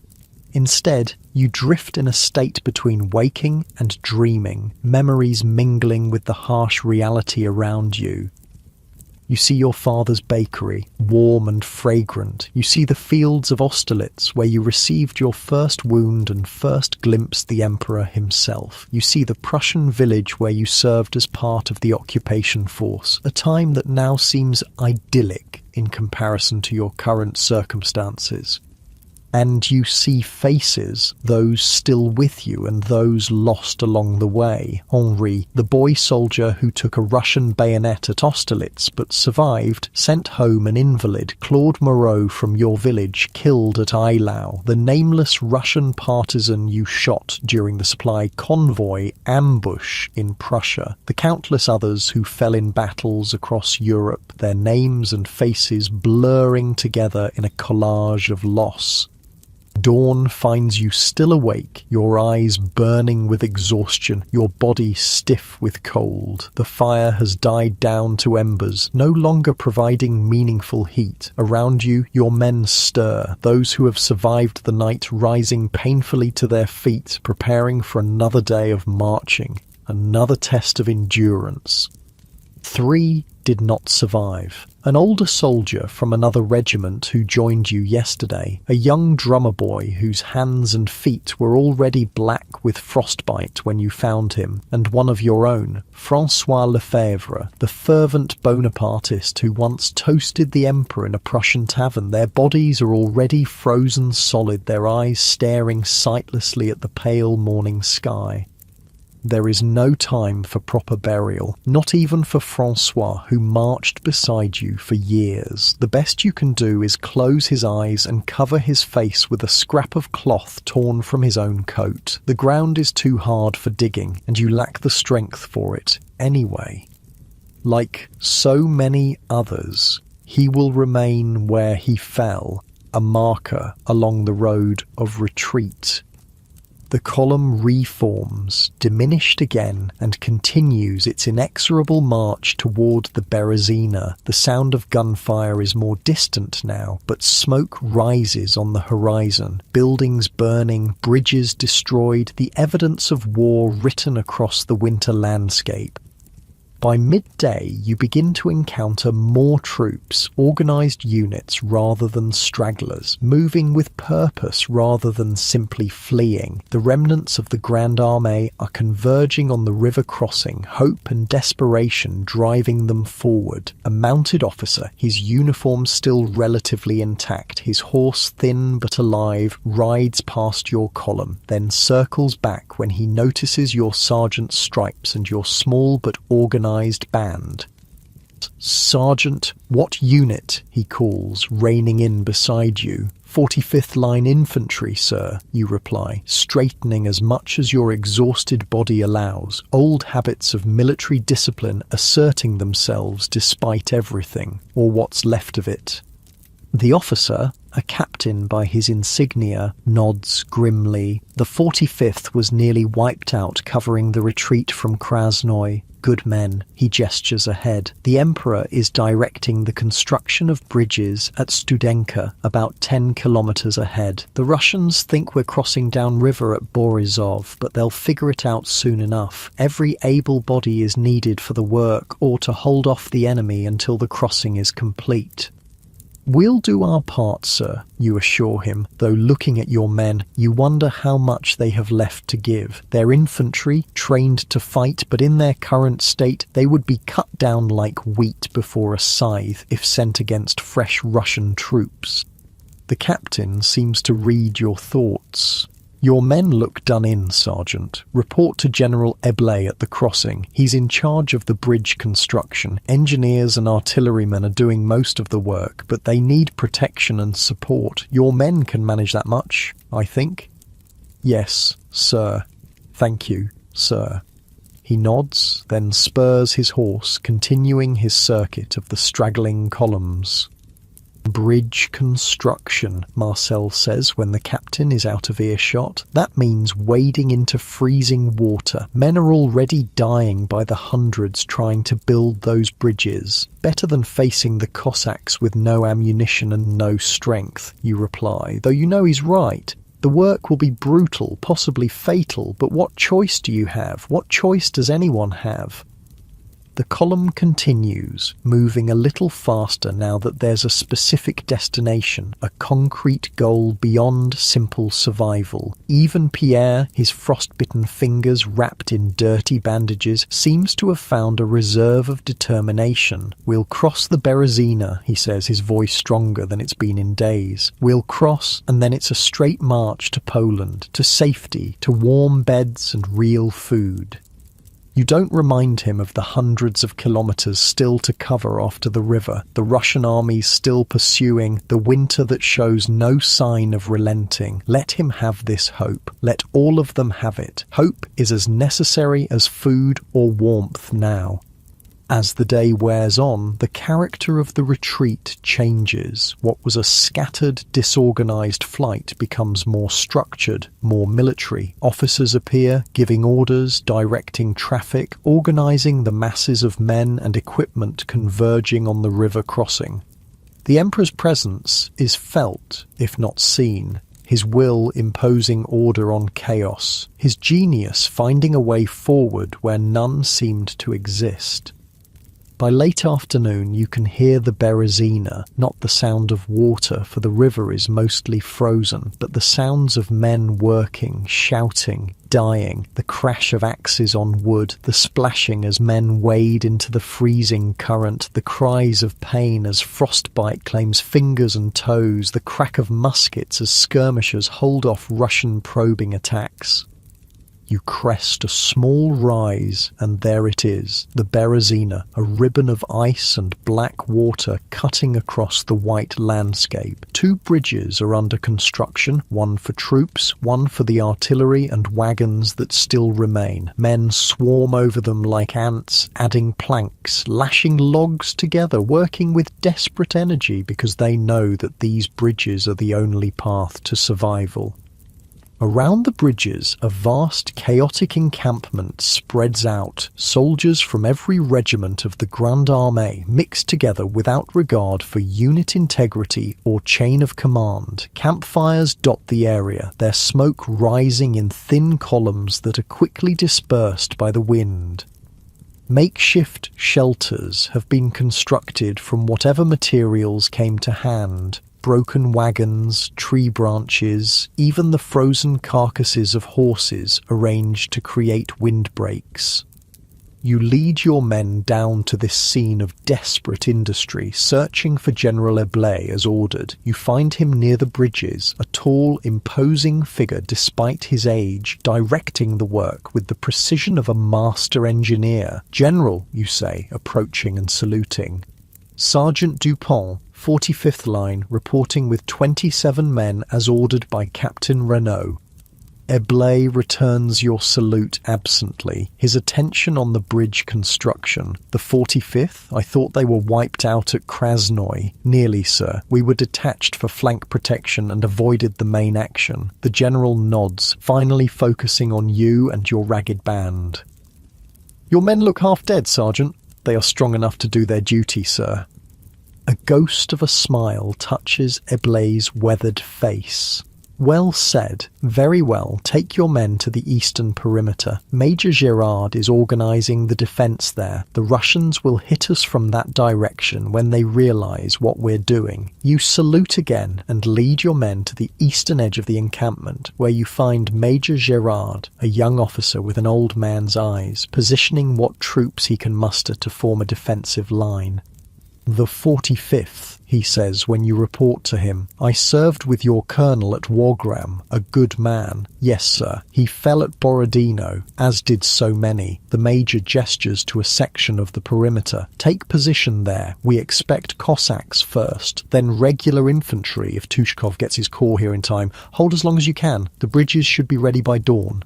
Instead, you drift in a state between waking and dreaming, memories mingling with the harsh reality around you. You see your father's bakery, warm and fragrant. You see the fields of Austerlitz, where you received your first wound and first glimpsed the emperor himself. You see the Prussian village where you served as part of the occupation force, a time that now seems idyllic in comparison to your current circumstances. And you see faces, those still with you and those lost along the way. Henri, the boy soldier who took a Russian bayonet at Austerlitz but survived, sent home an invalid. Claude Moreau from your village, killed at Eylau. The nameless Russian partisan you shot during the supply convoy ambush in Prussia. The countless others who fell in battles across Europe, their names and faces blurring together in a collage of loss. Dawn finds you still awake, your eyes burning with exhaustion, your body stiff with cold. The fire has died down to embers, no longer providing meaningful heat. Around you, your men stir, those who have survived the night rising painfully to their feet, preparing for another day of marching, another test of endurance. 3 did not survive. An older soldier from another regiment who joined you yesterday, a young drummer boy whose hands and feet were already black with frostbite when you found him, and one of your own, François Lefebvre, the fervent Bonapartist who once toasted the emperor in a Prussian tavern. Their bodies are already frozen solid, their eyes staring sightlessly at the pale morning sky. There is no time for proper burial, not even for François, who marched beside you for years. The best you can do is close his eyes and cover his face with a scrap of cloth torn from his own coat. The ground is too hard for digging, and you lack the strength for it anyway. Like so many others, he will remain where he fell, a marker along the road of retreat. The column reforms, diminished again, and continues its inexorable march toward the Berezina. The sound of gunfire is more distant now, but smoke rises on the horizon. Buildings burning, bridges destroyed, the evidence of war written across the winter landscape. By midday, you begin to encounter more troops, organised units rather than stragglers, moving with purpose rather than simply fleeing. The remnants of the Grande Armée are converging on the river crossing, hope and desperation driving them forward. A mounted officer, his uniform still relatively intact, his horse thin but alive, rides past your column, then circles back when he notices your sergeant's stripes and your small but organised band. "Sergeant, what unit?" he calls, reining in beside you. "45th Line Infantry, sir," you reply, straightening as much as your exhausted body allows, old habits of military discipline asserting themselves despite everything, or what's left of it. The officer, a captain by his insignia, nods grimly. The 45th was nearly wiped out, covering the retreat from Krasnoy. Good men. He gestures ahead. The Emperor is directing the construction of bridges at Studenka, about 10 kilometers ahead. The Russians think we're crossing downriver at Borisov, but they'll figure it out soon enough. Every able body is needed for the work, or to hold off the enemy until the crossing is complete. "We'll do our part, sir," you assure him, though looking at your men, you wonder how much they have left to give. They're infantry, trained to fight, but in their current state, they would be cut down like wheat before a scythe if sent against fresh Russian troops. The captain seems to read your thoughts. "Your men look done in, Sergeant. Report to General Eblé at the crossing. He's in charge of the bridge construction. Engineers and artillerymen are doing most of the work, but they need protection and support. Your men can manage that much, I think." "Yes, sir. Thank you, sir." He nods, then spurs his horse, continuing his circuit of the straggling columns. "Bridge construction," Marcel says when the captain is out of earshot. "That means wading into freezing water. Men are already dying by the hundreds trying to build those bridges. Better than facing the Cossacks with no ammunition and no strength," you reply, though you know he's right. The work will be brutal, possibly fatal, but what choice do you have? What choice does anyone have? The column continues, moving a little faster now that there's a specific destination, a concrete goal beyond simple survival. Even Pierre, his frostbitten fingers wrapped in dirty bandages, seems to have found a reserve of determination. "We'll cross the Berezina," he says, his voice stronger than it's been in days. "We'll cross, and then it's a straight march to Poland, to safety, to warm beds and real food." You don't remind him of the hundreds of kilometers still to cover after the river, the Russian armies still pursuing, the winter that shows no sign of relenting. Let him have this hope. Let all of them have it. Hope is as necessary as food or warmth now. As the day wears on, the character of the retreat changes. What was a scattered, disorganized flight becomes more structured, more military. Officers appear, giving orders, directing traffic, organizing the masses of men and equipment converging on the river crossing. The Emperor's presence is felt, if not seen. His will imposing order on chaos. His genius finding a way forward where none seemed to exist. By late afternoon you can hear the Berezina, not the sound of water, for the river is mostly frozen, but the sounds of men working, shouting, dying, the crash of axes on wood, the splashing as men wade into the freezing current, the cries of pain as frostbite claims fingers and toes, the crack of muskets as skirmishers hold off Russian probing attacks. You crest a small rise, and there it is, the Berezina, a ribbon of ice and black water cutting across the white landscape. 2 bridges are under construction, one for troops, one for the artillery and wagons that still remain. Men swarm over them like ants, adding planks, lashing logs together, working with desperate energy because they know that these bridges are the only path to survival. Around the bridges, a vast, chaotic encampment spreads out. Soldiers from every regiment of the Grande Armée mixed together without regard for unit integrity or chain of command. Campfires dot the area, their smoke rising in thin columns that are quickly dispersed by the wind. Makeshift shelters have been constructed from whatever materials came to hand. Broken wagons, tree branches, even the frozen carcasses of horses arranged to create windbreaks. You lead your men down to this scene of desperate industry, searching for General Eblé as ordered. You find him near the bridges, a tall, imposing figure despite his age, directing the work with the precision of a master engineer. "General," you say, approaching and saluting. "Sergeant Dupont, 45th Line, reporting with 27 men as ordered by Captain Renault." Eblé returns your salute absently, his attention on the bridge construction. "The 45th? I thought they were wiped out at Krasnoy." "Nearly, sir. We were detached for flank protection and avoided the main action." The general nods, finally focusing on you and your ragged band. "Your men look half dead, Sergeant." "They are strong enough to do their duty, sir." A ghost of a smile touches Eblé's weathered face. "Well said. Very well. Take your men to the eastern perimeter. Major Gérard is organizing the defense there. The Russians will hit us from that direction when they realize what we're doing." You salute again and lead your men to the eastern edge of the encampment, where you find Major Gérard, a young officer with an old man's eyes, positioning what troops he can muster to form a defensive line. "The 45th, he says when you report to him. "I served with your colonel at Wagram, a good man." "Yes, sir. He fell at Borodino, as did so many." The major gestures to a section of the perimeter. "Take position there. We expect Cossacks first, then regular infantry if Tushkov gets his corps here in time. Hold as long as you can. The bridges should be ready by dawn."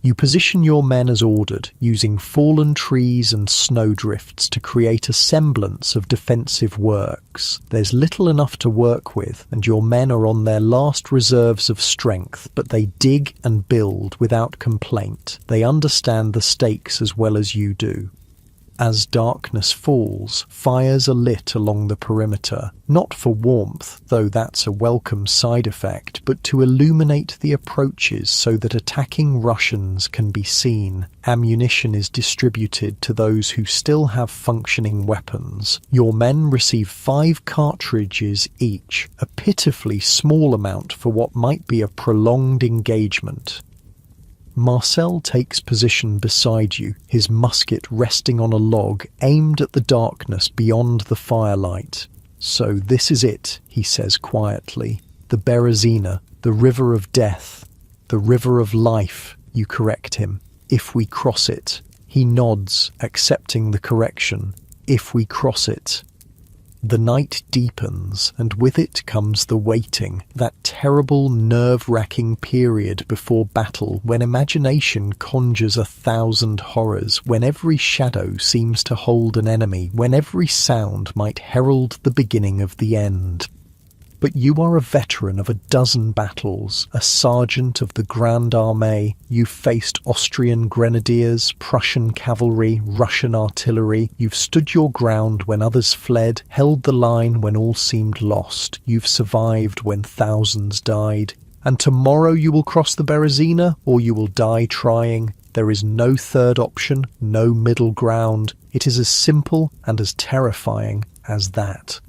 You position your men as ordered, using fallen trees and snowdrifts to create a semblance of defensive works. There's little enough to work with, and your men are on their last reserves of strength, but they dig and build without complaint. They understand the stakes as well as you do. As darkness falls, fires are lit along the perimeter, not for warmth, though that's a welcome side effect, but to illuminate the approaches so that attacking Russians can be seen. Ammunition is distributed to those who still have functioning weapons. Your men receive 5 cartridges each, a pitifully small amount for what might be a prolonged engagement. Marcel takes position beside you, his musket resting on a log aimed at the darkness beyond the firelight. "So this is it," he says quietly. "The Berezina, the river of death, the river of life," you correct him. "If we cross it." He nods, accepting the correction. "If we cross it." The night deepens, and with it comes the waiting, that terrible nerve-wracking period before battle when imagination conjures 1,000 horrors, when every shadow seems to hold an enemy, when every sound might herald the beginning of the end. But you are a veteran of a dozen battles, a sergeant of the Grande Armée. You've faced Austrian grenadiers, Prussian cavalry, Russian artillery. You've stood your ground when others fled, held the line when all seemed lost. You've survived when thousands died. And tomorrow you will cross the Berezina, or you will die trying. There is no third option, no middle ground. It is as simple and as terrifying as that.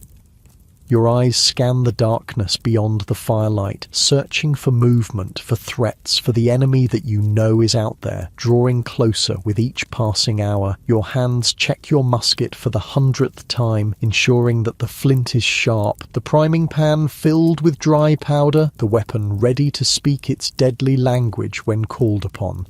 Your eyes scan the darkness beyond the firelight, searching for movement, for threats, for the enemy that you know is out there, drawing closer with each passing hour. Your hands check your musket for the 100th time, ensuring that the flint is sharp, the priming pan filled with dry powder, the weapon ready to speak its deadly language when called upon.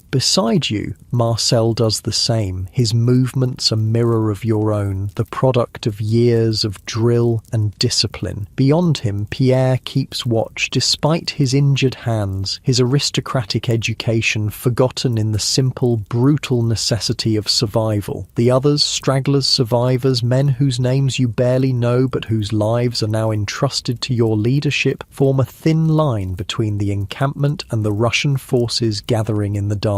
Beside you, Marcel does the same, his movements a mirror of your own, the product of years of drill and discipline. Beyond him, Pierre keeps watch, despite his injured hands, his aristocratic education forgotten in the simple, brutal necessity of survival. The others, stragglers, survivors, men whose names you barely know but whose lives are now entrusted to your leadership, form a thin line between the encampment and the Russian forces gathering in the darkness.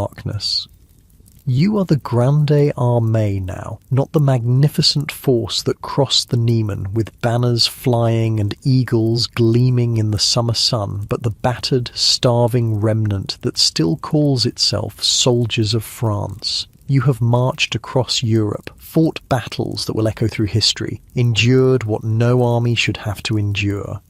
You are the Grande Armée now, not the magnificent force that crossed the Niemen with banners flying and eagles gleaming in the summer sun, but the battered, starving remnant that still calls itself soldiers of France. You have marched across Europe, fought battles that will echo through history, endured what no army should have to endure.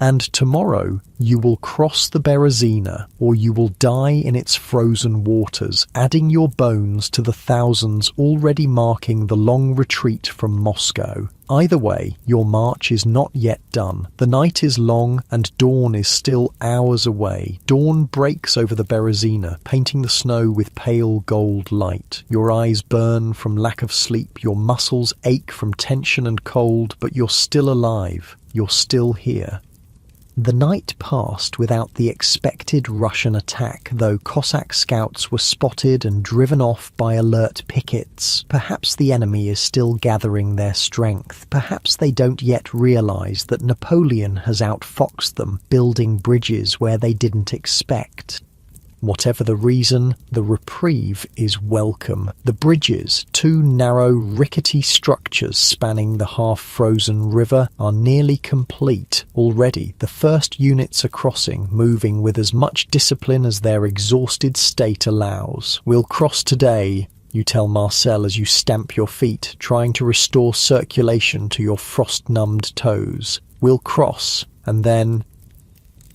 And tomorrow you will cross the Berezina, or you will die in its frozen waters, adding your bones to the thousands already marking the long retreat from Moscow. Either way, your march is not yet done. The night is long and dawn is still hours away. Dawn breaks over the Berezina, painting the snow with pale gold light. Your eyes burn from lack of sleep, your muscles ache from tension and cold, but you're still alive. You're still here. The night passed without the expected Russian attack, though Cossack scouts were spotted and driven off by alert pickets. Perhaps the enemy is still gathering their strength. Perhaps they don't yet realize that Napoleon has outfoxed them, building bridges where they didn't expect. Whatever the reason, the reprieve is welcome. The bridges, 2 narrow, rickety structures spanning the half-frozen river, are nearly complete. Already, the first units are crossing, moving with as much discipline as their exhausted state allows. "We'll cross today," you tell Marcel as you stamp your feet, trying to restore circulation to your frost-numbed toes. "We'll cross, and then..."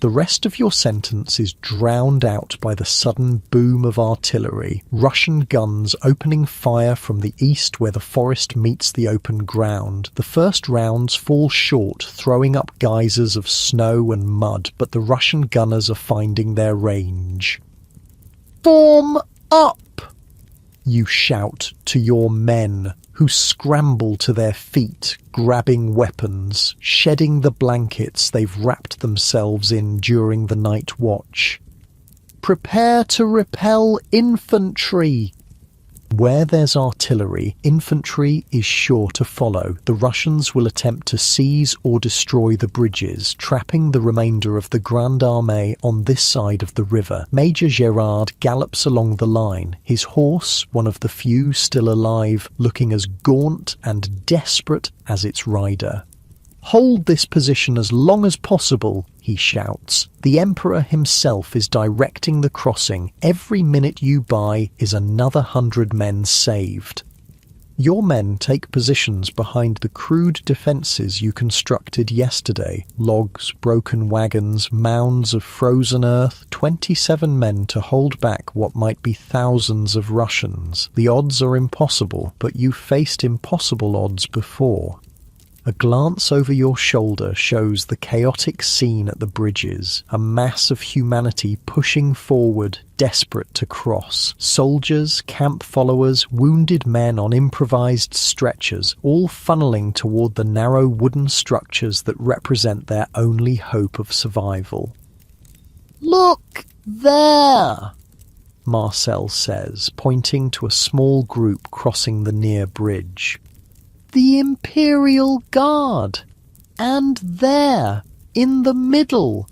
The rest of your sentence is drowned out by the sudden boom of artillery, Russian guns opening fire from the east where the forest meets the open ground. The first rounds fall short, throwing up geysers of snow and mud, but the Russian gunners are finding their range. "Form up!" you shout to your men, who scramble to their feet, grabbing weapons, shedding the blankets they've wrapped themselves in during the night watch. "Prepare to repel infantry!" Where there's artillery, infantry is sure to follow. The Russians will attempt to seize or destroy the bridges, trapping the remainder of the Grande Armée on this side of the river. Major Gérard gallops along the line, his horse, one of the few still alive, looking as gaunt and desperate as its rider. "Hold this position as long as possible," he shouts. The Emperor himself is directing the crossing. Every minute you buy is another 100 men saved. Your men take positions behind the crude defences you constructed yesterday. Logs, broken wagons, mounds of frozen earth, 27 men to hold back what might be thousands of Russians. The odds are impossible, but you faced impossible odds before. A glance over your shoulder shows the chaotic scene at the bridges, a mass of humanity pushing forward, desperate to cross. Soldiers, camp followers, wounded men on improvised stretchers, all funneling toward the narrow wooden structures that represent their only hope of survival. "Look there!" Marcel says, pointing to a small group crossing the near bridge. "The Imperial Guard! And there, in the middle!"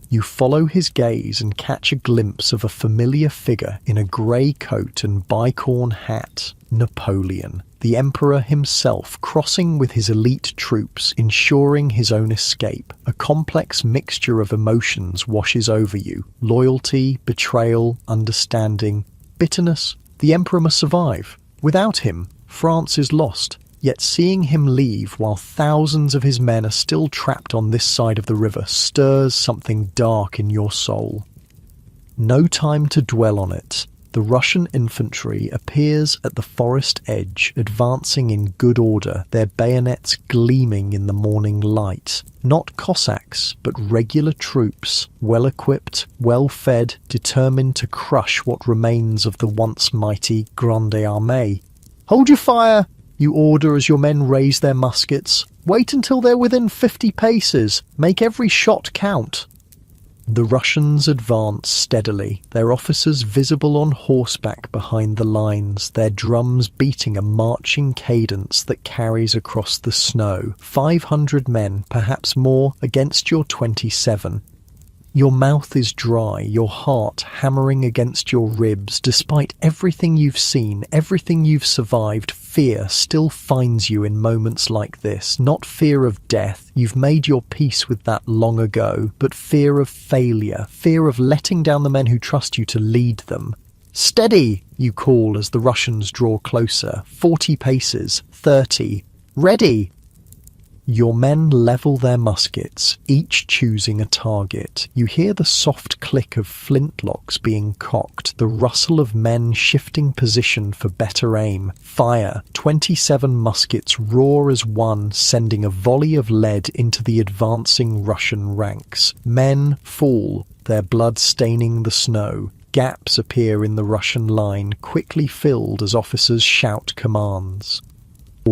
You follow his gaze and catch a glimpse of a familiar figure in a grey coat and bicorn hat. Napoleon, the Emperor himself, crossing with his elite troops, ensuring his own escape. A complex mixture of emotions washes over you. Loyalty, betrayal, understanding, bitterness. The Emperor must survive. Without him, France is lost, yet seeing him leave while thousands of his men are still trapped on this side of the river stirs something dark in your soul. No time to dwell on it. The Russian infantry appears at the forest edge, advancing in good order, their bayonets gleaming in the morning light. Not Cossacks, but regular troops, well-equipped, well-fed, determined to crush what remains of the once mighty Grande Armée. "Hold your fire!" you order as your men raise their muskets. "Wait until they're within 50 paces. Make every shot count." The Russians advance steadily, their officers visible on horseback behind the lines, their drums beating a marching cadence that carries across the snow. 500 men, perhaps more, against your 27. Your mouth is dry, your heart hammering against your ribs. Despite everything you've seen, everything you've survived, fear still finds you in moments like this. Not fear of death, you've made your peace with that long ago, but fear of failure, fear of letting down the men who trust you to lead them. "Steady!" you call as the Russians draw closer. 40 paces, 30. "Ready!" Your men level their muskets, each choosing a target. You hear the soft click of flintlocks being cocked, the rustle of men shifting position for better aim. Fire. 27 muskets roar as one, sending a volley of lead into the advancing Russian ranks. Men fall, their blood staining the snow. Gaps appear in the Russian line, quickly filled as officers shout commands.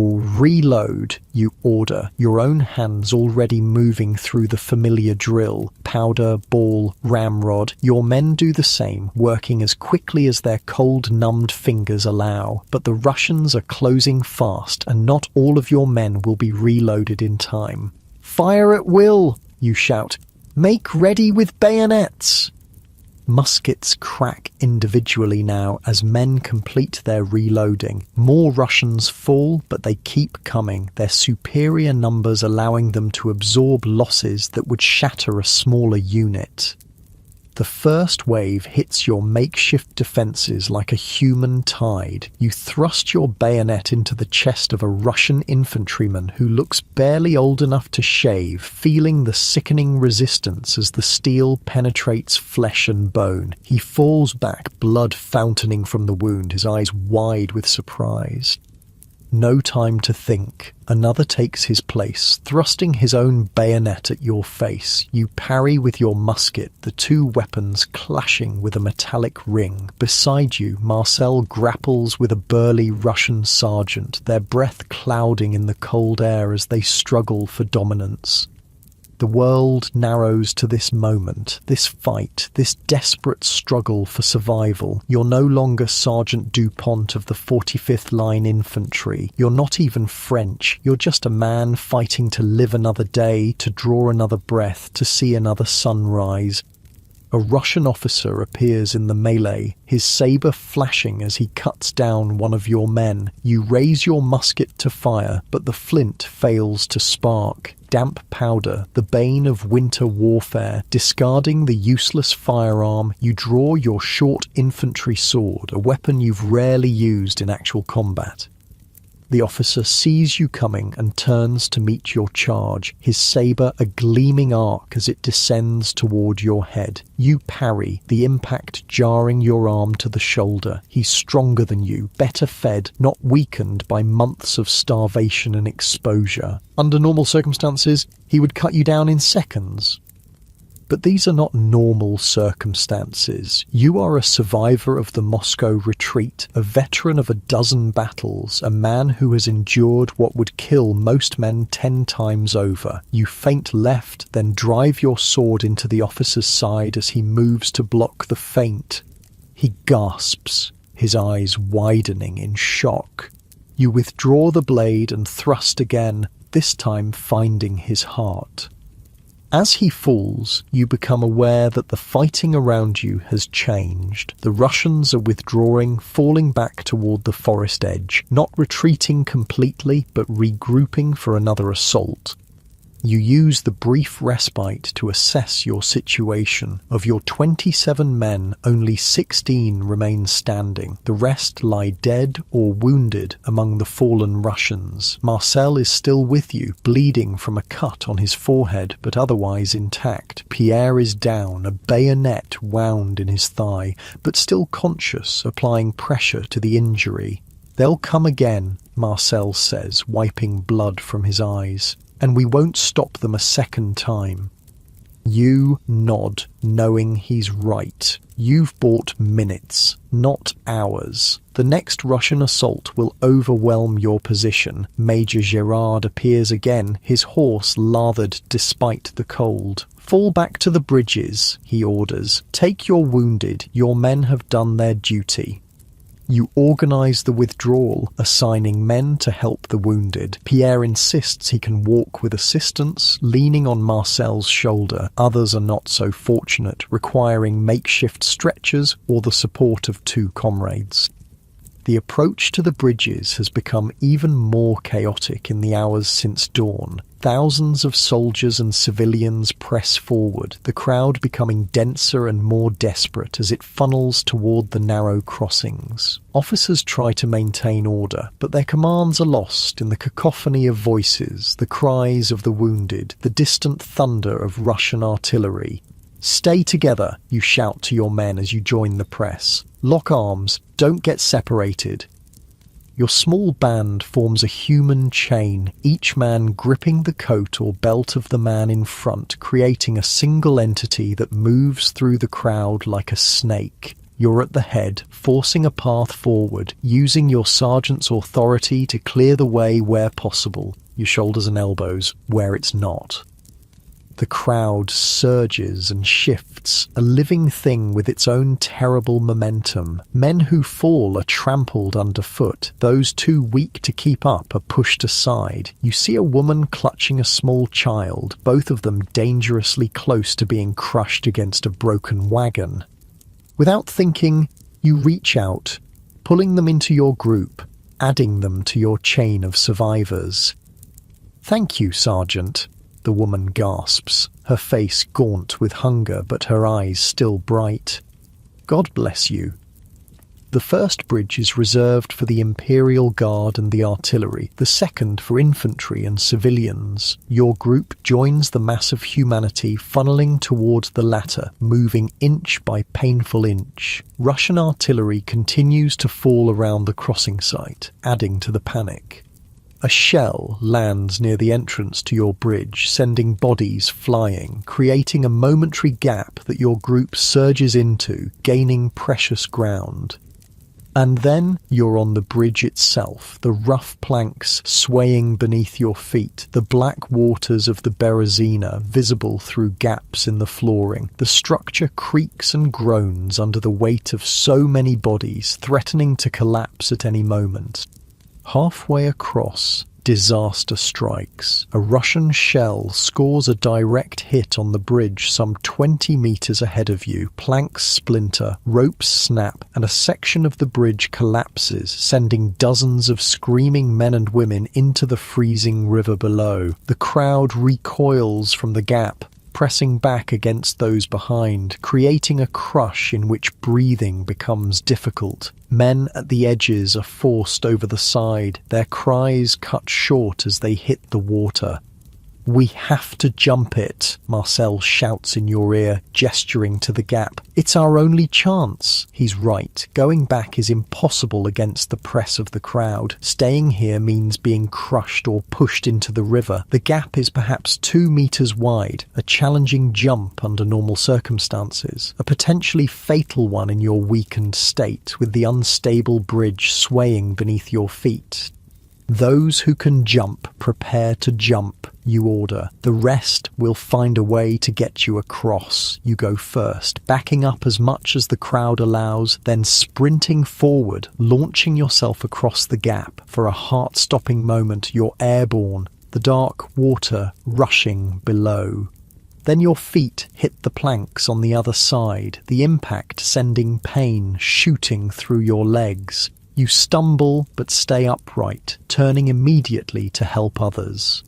"Reload," you order, your own hands already moving through the familiar drill. Powder, ball, ramrod. Your men do the same, working as quickly as their cold, numbed fingers allow. But the Russians are closing fast, and not all of your men will be reloaded in time. "Fire at will," you shout. "Make ready with bayonets." Muskets crack individually now as men complete their reloading. More Russians fall, but they keep coming, their superior numbers allowing them to absorb losses that would shatter a smaller unit. The first wave hits your makeshift defences like a human tide. You thrust your bayonet into the chest of a Russian infantryman who looks barely old enough to shave, feeling the sickening resistance as the steel penetrates flesh and bone. He falls back, blood fountaining from the wound, his eyes wide with surprise. No time to think. Another takes his place, thrusting his own bayonet at your face. You parry with your musket, the two weapons clashing with a metallic ring. Beside you, Marcel grapples with a burly Russian sergeant, their breath clouding in the cold air as they struggle for dominance. The world narrows to this moment, this fight, this desperate struggle for survival. You're no longer Sergeant Dupont of the 45th Line Infantry. You're not even French. You're just a man fighting to live another day, to draw another breath, to see another sunrise. A Russian officer appears in the melee, his sabre flashing as he cuts down one of your men. You raise your musket to fire, but the flint fails to spark. Damp powder, the bane of winter warfare. Discarding the useless firearm, you draw your short infantry sword, a weapon you've rarely used in actual combat. The officer sees you coming and turns to meet your charge, his sabre a gleaming arc as it descends toward your head. You parry, the impact jarring your arm to the shoulder. He's stronger than you, better fed, not weakened by months of starvation and exposure. Under normal circumstances, he would cut you down in seconds. But these are not normal circumstances. You are a survivor of the Moscow retreat, a veteran of a dozen battles, a man who has endured what would kill most men 10 times over. You feint left, then drive your sword into the officer's side as he moves to block the feint. He gasps, his eyes widening in shock. You withdraw the blade and thrust again, this time finding his heart. As he falls, you become aware that the fighting around you has changed. The Russians are withdrawing, falling back toward the forest edge, not retreating completely, but regrouping for another assault. You use the brief respite to assess your situation. Of your 27 men, only 16 remain standing. The rest lie dead or wounded among the fallen Russians. Marcel is still with you, bleeding from a cut on his forehead, but otherwise intact. Pierre is down, a bayonet wound in his thigh, but still conscious, applying pressure to the injury. "They'll come again," Marcel says, wiping blood from his eyes. "And we won't stop them a second time." You nod, knowing he's right. You've bought minutes, not hours. The next Russian assault will overwhelm your position. Major Gerard appears again, his horse lathered despite the cold. "Fall back to the bridges," he orders. "Take your wounded. Your men have done their duty." You organise the withdrawal, assigning men to help the wounded. Pierre insists he can walk with assistance, leaning on Marcel's shoulder. Others are not so fortunate, requiring makeshift stretchers or the support of 2 comrades. The approach to the bridges has become even more chaotic in the hours since dawn. Thousands of soldiers and civilians press forward, the crowd becoming denser and more desperate as it funnels toward the narrow crossings. Officers try to maintain order, but their commands are lost in the cacophony of voices, the cries of the wounded, the distant thunder of Russian artillery. "Stay together," you shout to your men as you join the press. "Lock arms, don't get separated." Your small band forms a human chain, each man gripping the coat or belt of the man in front, creating a single entity that moves through the crowd like a snake. You're at the head, forcing a path forward, using your sergeant's authority to clear the way where possible, your shoulders and elbows where it's not. The crowd surges and shifts, a living thing with its own terrible momentum. Men who fall are trampled underfoot. Those too weak to keep up are pushed aside. You see a woman clutching a small child, both of them dangerously close to being crushed against a broken wagon. Without thinking, you reach out, pulling them into your group, adding them to your chain of survivors. "Thank you, Sergeant," the woman gasps, her face gaunt with hunger but her eyes still bright. "God bless you." The first bridge is reserved for the Imperial Guard and the artillery, the second for infantry and civilians. Your group joins the mass of humanity funneling towards the latter, moving inch by painful inch. Russian artillery continues to fall around the crossing site, adding to the panic. A shell lands near the entrance to your bridge, sending bodies flying, creating a momentary gap that your group surges into, gaining precious ground. And then you're on the bridge itself, the rough planks swaying beneath your feet, the black waters of the Berezina visible through gaps in the flooring. The structure creaks and groans under the weight of so many bodies, threatening to collapse at any moment. Halfway across, disaster strikes. A Russian shell scores a direct hit on the bridge some 20 meters ahead of you. Planks splinter, ropes snap, and a section of the bridge collapses, sending dozens of screaming men and women into the freezing river below. The crowd recoils from the gap, pressing back against those behind, creating a crush in which breathing becomes difficult. Men at the edges are forced over the side, their cries cut short as they hit the water. "We have to jump it," Marcel shouts in your ear, gesturing to the gap. "It's our only chance." He's right. Going back is impossible against the press of the crowd. Staying here means being crushed or pushed into the river. The gap is perhaps 2 meters wide, a challenging jump under normal circumstances, a potentially fatal one in your weakened state, with the unstable bridge swaying beneath your feet. "Those who can jump, prepare to jump," you order. "The rest will find a way to get you across." You go first, backing up as much as the crowd allows, then sprinting forward, launching yourself across the gap. For a heart-stopping moment, you're airborne, the dark water rushing below. Then your feet hit the planks on the other side, the impact sending pain shooting through your legs. You stumble but stay upright, turning immediately to help others.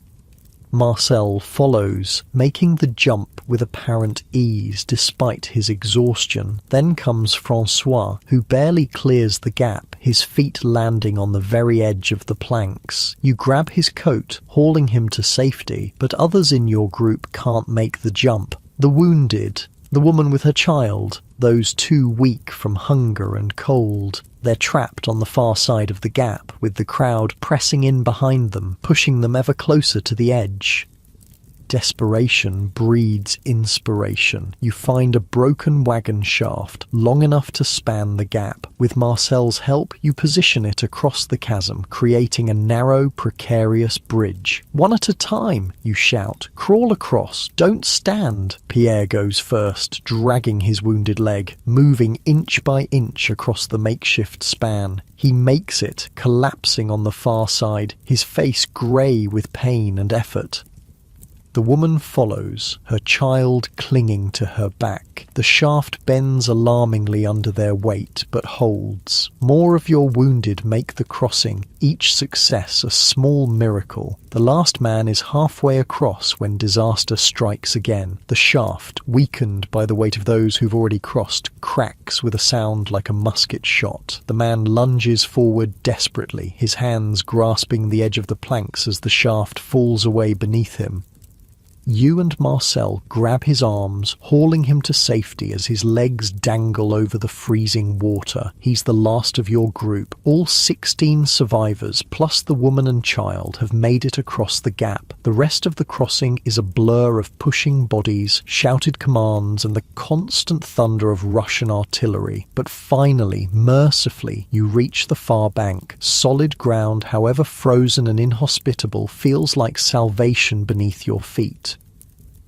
Marcel follows, making the jump with apparent ease despite his exhaustion. Then comes Francois, who barely clears the gap, his feet landing on the very edge of the planks. You grab his coat, hauling him to safety, but others in your group can't make the jump. The wounded, the woman with her child, those too weak from hunger and cold. They're trapped on the far side of the gap, with the crowd pressing in behind them, pushing them ever closer to the edge. Desperation breeds inspiration. You find a broken wagon shaft, long enough to span the gap. With Marcel's help, you position it across the chasm, creating a narrow, precarious bridge. "One at a time," you shout. "Crawl across, don't stand." Pierre goes first, dragging his wounded leg, moving inch by inch across the makeshift span. He makes it, collapsing on the far side, his face grey with pain and effort. The woman follows, her child clinging to her back. The shaft bends alarmingly under their weight, but holds. More of your wounded make the crossing, each success a small miracle. The last man is halfway across when disaster strikes again. The shaft, weakened by the weight of those who've already crossed, cracks with a sound like a musket shot. The man lunges forward desperately, his hands grasping the edge of the planks as the shaft falls away beneath him. You and Marcel grab his arms, hauling him to safety as his legs dangle over the freezing water. He's the last of your group. All 16 survivors, plus the woman and child, have made it across the gap. The rest of the crossing is a blur of pushing bodies, shouted commands, and the constant thunder of Russian artillery. But finally, mercifully, you reach the far bank. Solid ground, however frozen and inhospitable, feels like salvation beneath your feet.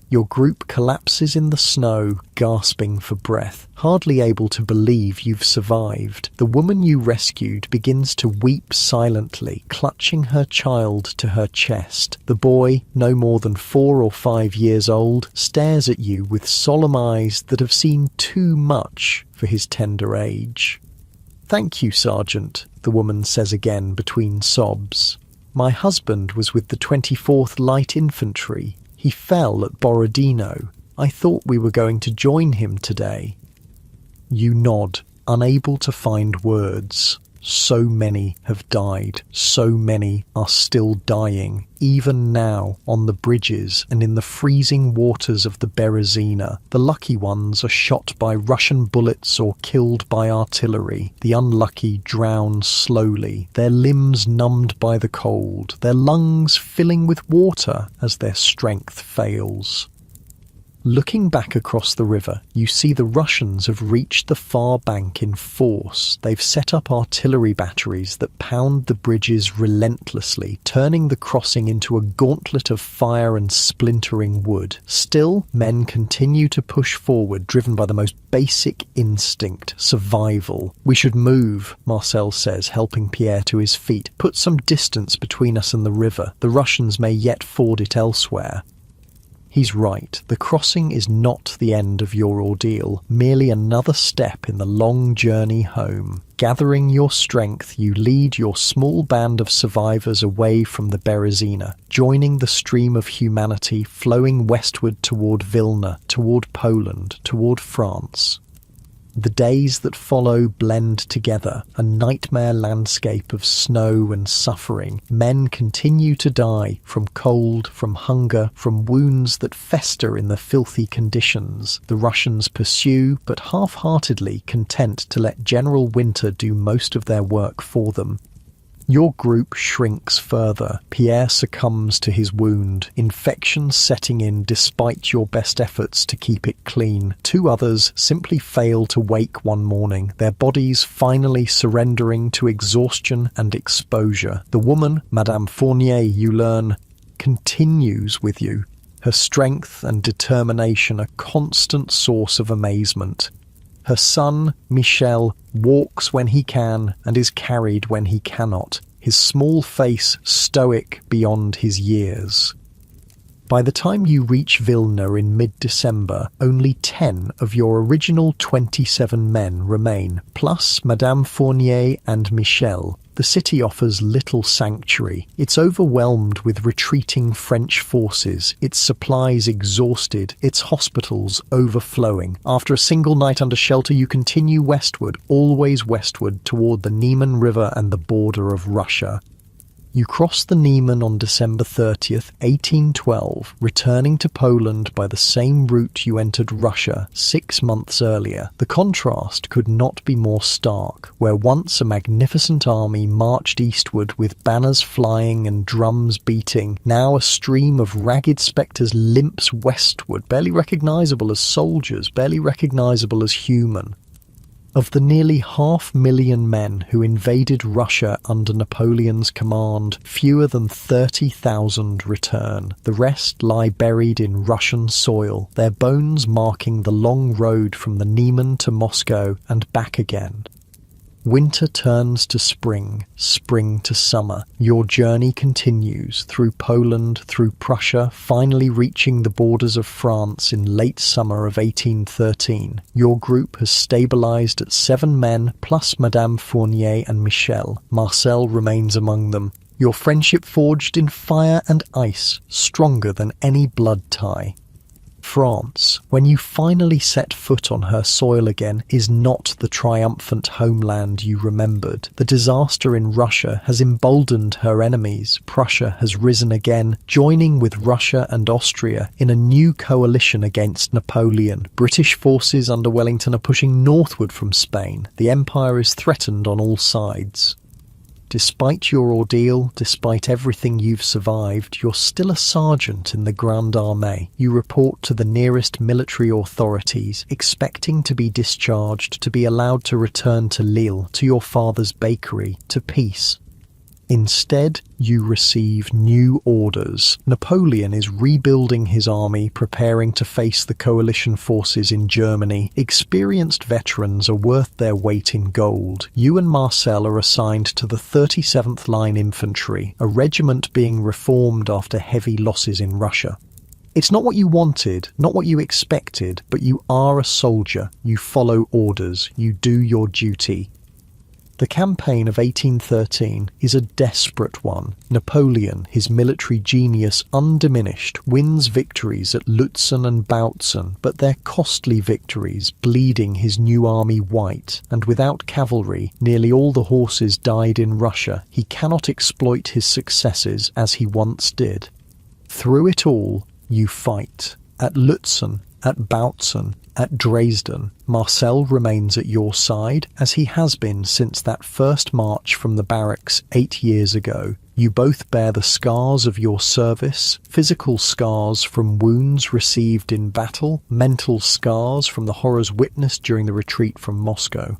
Your group collapses in the snow, gasping for breath, hardly able to believe you've survived. The woman you rescued begins to weep silently, clutching her child to her chest. The boy, no more than 4 or 5 years old, stares at you with solemn eyes that have seen too much for his tender age. "Thank you, Sergeant," the woman says again between sobs. "My husband was with the 24th Light Infantry. He fell at Borodino. I thought we were going to join him today." You nod, unable to find words. So many have died. So many are still dying, even now, on the bridges and in the freezing waters of the Berezina. The lucky ones are shot by Russian bullets or killed by artillery. The unlucky drown slowly, their limbs numbed by the cold, their lungs filling with water as their strength fails. Looking back across the river, you see the Russians have reached the far bank in force. They've set up artillery batteries that pound the bridges relentlessly, turning the crossing into a gauntlet of fire and splintering wood. Still, men continue to push forward, driven by the most basic instinct, survival. "We should move," Marcel says, helping Pierre to his feet. "Put some distance between us and the river. The Russians may yet ford it elsewhere." He's right. The crossing is not the end of your ordeal, merely another step in the long journey home. Gathering your strength, you lead your small band of survivors away from the Berezina, joining the stream of humanity flowing westward toward Vilna, toward Poland, toward France. The days that follow blend together, a nightmare landscape of snow and suffering. Men continue to die from cold, from hunger, from wounds that fester in the filthy conditions. The Russians pursue, but half-heartedly content to let General Winter do most of their work for them. Your group shrinks further. Pierre succumbs to his wound, infection setting in despite your best efforts to keep it clean. 2 others simply fail to wake one morning, their bodies finally surrendering to exhaustion and exposure. The woman, Madame Fournier, you learn, continues with you, her strength and determination a constant source of amazement. Her son, Michel, walks when he can and is carried when he cannot, his small face stoic beyond his years. By the time you reach Vilna in mid-December, only 10 of your original 27 men remain, plus Madame Fournier and Michel. The city offers little sanctuary. It's overwhelmed with retreating French forces, its supplies exhausted, its hospitals overflowing. After a single night under shelter, you continue westward, always westward, toward the Niemen River and the border of Russia. You cross the Niemen on December 30th, 1812, returning to Poland by the same route you entered Russia 6 months earlier. The contrast could not be more stark. Where once a magnificent army marched eastward with banners flying and drums beating, now a stream of ragged spectres limps westward, barely recognizable as soldiers, barely recognizable as human. Of the nearly 500,000 men who invaded Russia under Napoleon's command, fewer than 30,000 return. The rest lie buried in Russian soil, their bones marking the long road from the Niemen to Moscow and back again. Winter turns to spring, spring to summer. Your journey continues through Poland, through Prussia, finally reaching the borders of France in late summer of 1813. Your group has stabilized at 7 men plus Madame Fournier and Michel. Marcel remains among them. Your friendship forged in fire and ice, stronger than any blood tie. France, when you finally set foot on her soil again, is not the triumphant homeland you remembered. The disaster in Russia has emboldened her enemies. Prussia has risen again, joining with Russia and Austria in a new coalition against Napoleon. British forces under Wellington are pushing northward from Spain. The empire is threatened on all sides. Despite your ordeal, despite everything you've survived, you're still a sergeant in the Grande Armée. You report to the nearest military authorities, expecting to be discharged, to be allowed to return to Lille, to your father's bakery, to peace. Instead, you receive new orders. Napoleon is rebuilding his army, preparing to face the coalition forces in Germany. Experienced veterans are worth their weight in gold. You and Marcel are assigned to the 37th Line Infantry, a regiment being reformed after heavy losses in Russia. It's not what you wanted, not what you expected, but you are a soldier. You follow orders. You do your duty. The campaign of 1813 is a desperate one. Napoleon, his military genius undiminished, wins victories at Lutzen and Bautzen, but they're costly victories, bleeding his new army white, and without cavalry, nearly all the horses died in Russia. He cannot exploit his successes as he once did. Through it all, you fight. At Lutzen, at Bautzen, at Dresden, Marcel remains at your side, as he has been since that first march from the barracks 8 years ago. You both bear the scars of your service, physical scars from wounds received in battle, mental scars from the horrors witnessed during the retreat from Moscow.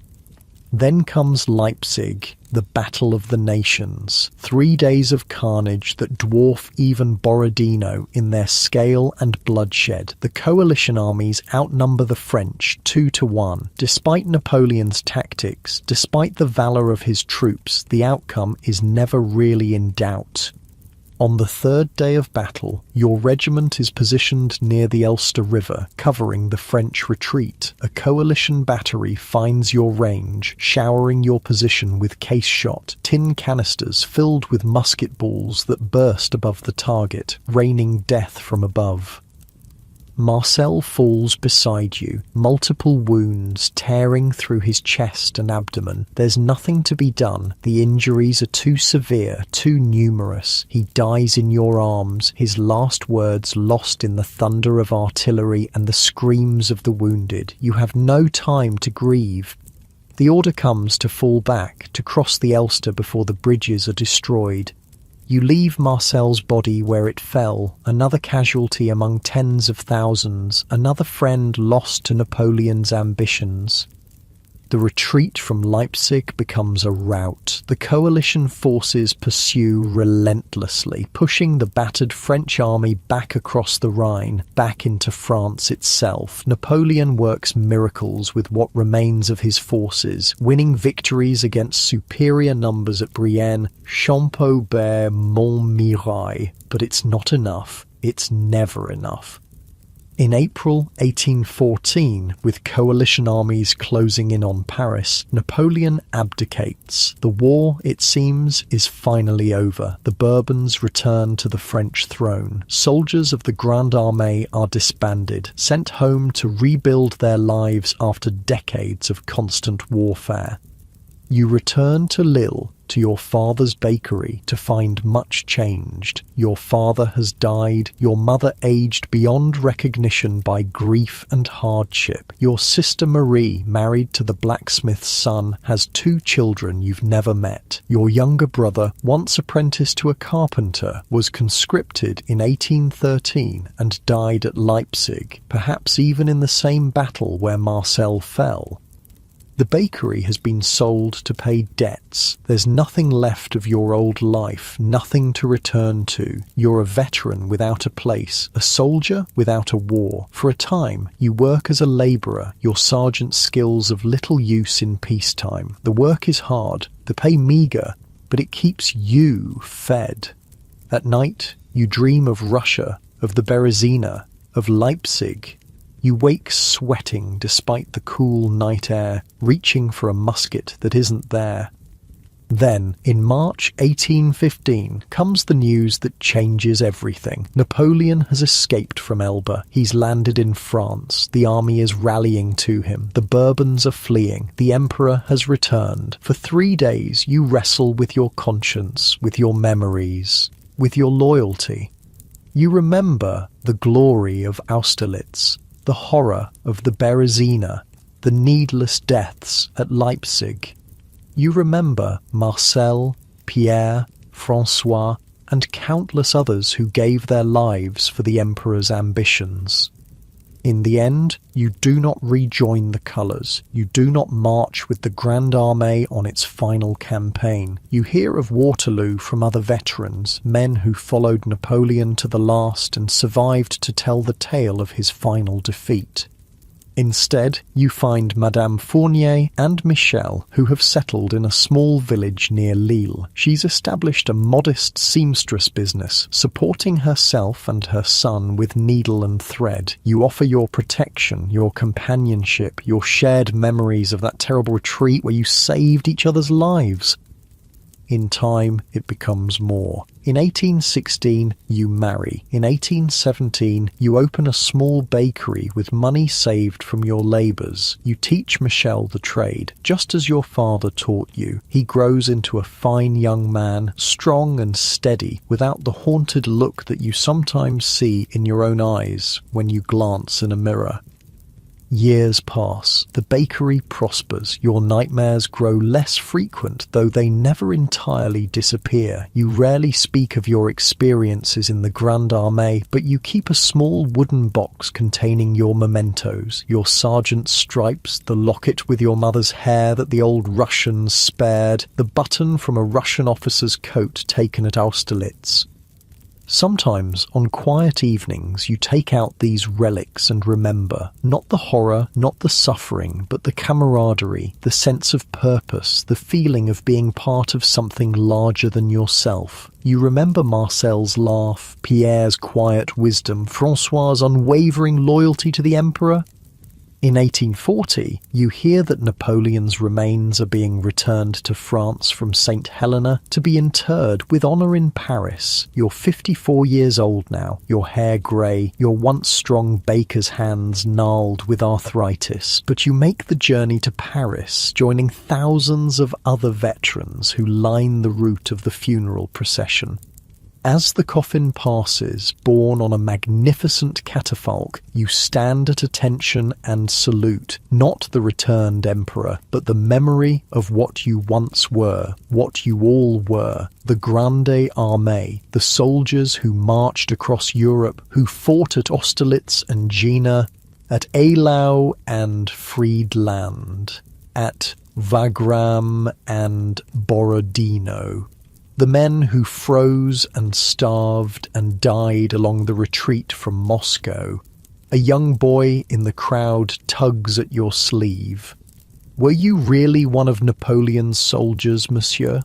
Then comes Leipzig, the Battle of the Nations, 3 days of carnage that dwarf even Borodino in their scale and bloodshed. The coalition armies outnumber the French 2-1. Despite Napoleon's tactics, despite the valour of his troops, the outcome is never really in doubt. On the 3rd day of battle, your regiment is positioned near the Elster River, covering the French retreat. A coalition battery finds your range, showering your position with case shot, tin canisters filled with musket balls that burst above the target, raining death from above. Marcel falls beside you, multiple wounds tearing through his chest and abdomen. There's nothing to be done. The injuries are too severe, too numerous. He dies in your arms, his last words lost in the thunder of artillery and the screams of the wounded. You have no time to grieve. The order comes to fall back, to cross the Elster before the bridges are destroyed. You leave Marcel's body where it fell, another casualty among tens of thousands, another friend lost to Napoleon's ambitions. The retreat from Leipzig becomes a rout. The coalition forces pursue relentlessly, pushing the battered French army back across the Rhine, back into France itself. Napoleon works miracles with what remains of his forces, winning victories against superior numbers at Brienne, Champaubert, Montmirail. But it's not enough. It's never enough. In April 1814, with coalition armies closing in on Paris, Napoleon abdicates. The war, it seems, is finally over. The Bourbons return to the French throne. Soldiers of the Grande Armée are disbanded, sent home to rebuild their lives after decades of constant warfare. You return to Lille, to your father's bakery, to find much changed. Your father has died, your mother aged beyond recognition by grief and hardship. Your sister Marie, married to the blacksmith's son, has 2 children you've never met. Your younger brother, once apprenticed to a carpenter, was conscripted in 1813 and died at Leipzig, perhaps even in the same battle where Marcel fell. The bakery has been sold to pay debts. There's nothing left of your old life, nothing to return to. You're a veteran without a place, a soldier without a war. For a time, you work as a labourer, your sergeant's skills of little use in peacetime. The work is hard, the pay meagre, but it keeps you fed. At night, you dream of Russia, of the Berezina, of Leipzig. You wake sweating despite the cool night air, reaching for a musket that isn't there. Then, in March 1815, comes the news that changes everything. Napoleon has escaped from Elba. He's landed in France. The army is rallying to him. The Bourbons are fleeing. The Emperor has returned. For 3 days, you wrestle with your conscience, with your memories, with your loyalty. You remember the glory of Austerlitz, the horror of the Berezina, the needless deaths at Leipzig. You remember Marcel, Pierre, François, and countless others who gave their lives for the Emperor's ambitions. In the end, you do not rejoin the colours. You do not march with the Grande Armée on its final campaign. You hear of Waterloo from other veterans, men who followed Napoleon to the last and survived to tell the tale of his final defeat. Instead, you find Madame Fournier and Michel, who have settled in a small village near Lille. She's established a modest seamstress business, supporting herself and her son with needle and thread. You offer your protection, your companionship, your shared memories of that terrible retreat where you saved each other's lives. In time, it becomes more. In 1816, you marry. In 1817, you open a small bakery with money saved from your labours. You teach Michel the trade, just as your father taught you. He grows into a fine young man, strong and steady, without the haunted look that you sometimes see in your own eyes when you glance in a mirror. Years pass, the bakery prospers, your nightmares grow less frequent, though they never entirely disappear. You rarely speak of your experiences in the Grande Armée, but you keep a small wooden box containing your mementos, your sergeant's stripes, the locket with your mother's hair that the old Russians spared, the button from a Russian officer's coat taken at Austerlitz. Sometimes, on quiet evenings, you take out these relics and remember, not the horror, not the suffering, but the camaraderie, the sense of purpose, the feeling of being part of something larger than yourself. You remember Marcel's laugh, Pierre's quiet wisdom, François' unwavering loyalty to the Emperor. In 1840, you hear that Napoleon's remains are being returned to France from St. Helena to be interred with honour in Paris. You're 54 years old now, your hair grey, your once strong baker's hands gnarled with arthritis, but you make the journey to Paris, joining thousands of other veterans who line the route of the funeral procession. As the coffin passes, borne on a magnificent catafalque, you stand at attention and salute, not the returned emperor, but the memory of what you once were, what you all were, the Grande Armée, the soldiers who marched across Europe, who fought at Austerlitz and Jena, at Eylau and Friedland, at Wagram and Borodino. The men who froze and starved and died along the retreat from Moscow. A young boy in the crowd tugs at your sleeve. Were you really one of Napoleon's soldiers, monsieur?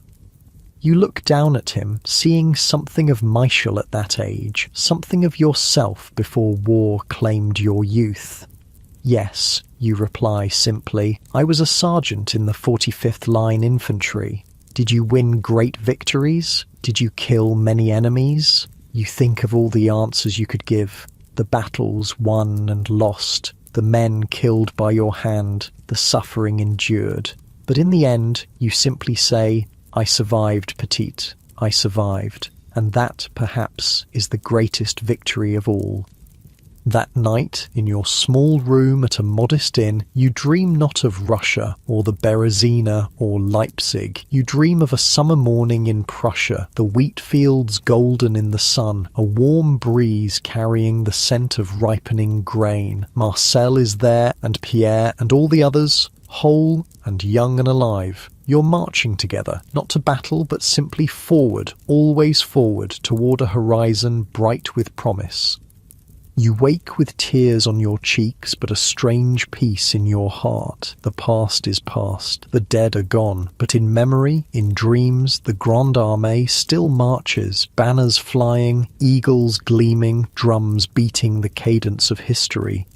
You look down at him, seeing something of Michel at that age, something of yourself before war claimed your youth. Yes, you reply simply, I was a sergeant in the 45th Line Infantry. Did you win great victories? Did you kill many enemies? You think of all the answers you could give, the battles won and lost, the men killed by your hand, the suffering endured. But in the end, you simply say, I survived, petite, I survived. And that, perhaps, is the greatest victory of all. That night, in your small room at a modest inn, you dream not of Russia, or the Berezina, or Leipzig. You dream of a summer morning in Prussia, the wheat fields golden in the sun, a warm breeze carrying the scent of ripening grain. Marcel is there, and Pierre, and all the others, whole and young and alive. You're marching together, not to battle, but simply forward, always forward, toward a horizon bright with promise. You wake with tears on your cheeks, but a strange peace in your heart. The past is past, the dead are gone, but in memory, in dreams, the Grande Armée still marches, banners flying, eagles gleaming, drums beating the cadence of history.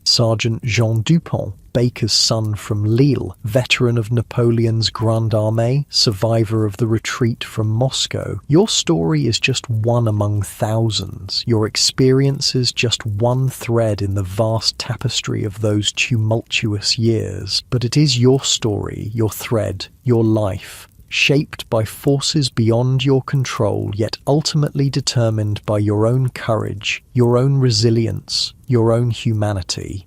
Sergeant Jean Dupont, baker's son from Lille, veteran of Napoleon's Grande Armée, survivor of the retreat from Moscow. Your story is just one among thousands, your experiences just one thread in the vast tapestry of those tumultuous years. But it is your story, your thread, your life, shaped by forces beyond your control, yet ultimately determined by your own courage, your own resilience, your own humanity.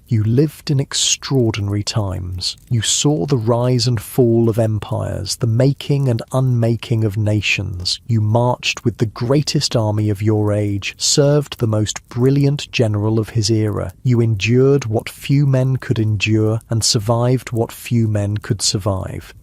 You lived in extraordinary times. You saw the rise and fall of empires, the making and unmaking of nations. You marched with the greatest army of your age, served the most brilliant general of his era. You endured what few men could endure and survived what few men could survive.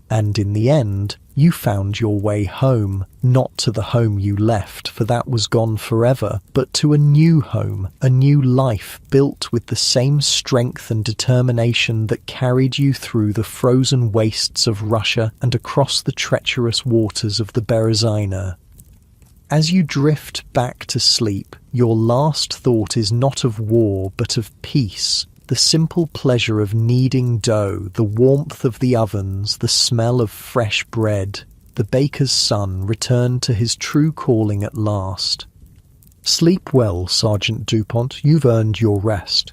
And in the end, you found your way home, not to the home you left, for that was gone forever, but to a new home, a new life built with the same strength and determination that carried you through the frozen wastes of Russia and across the treacherous waters of the Berezina. As you drift back to sleep, your last thought is not of war, but of peace, The simple pleasure of kneading dough, the warmth of the ovens, the smell of fresh bread. The baker's son returned to his true calling at last. Sleep well, Sergeant Dupont, you've earned your rest.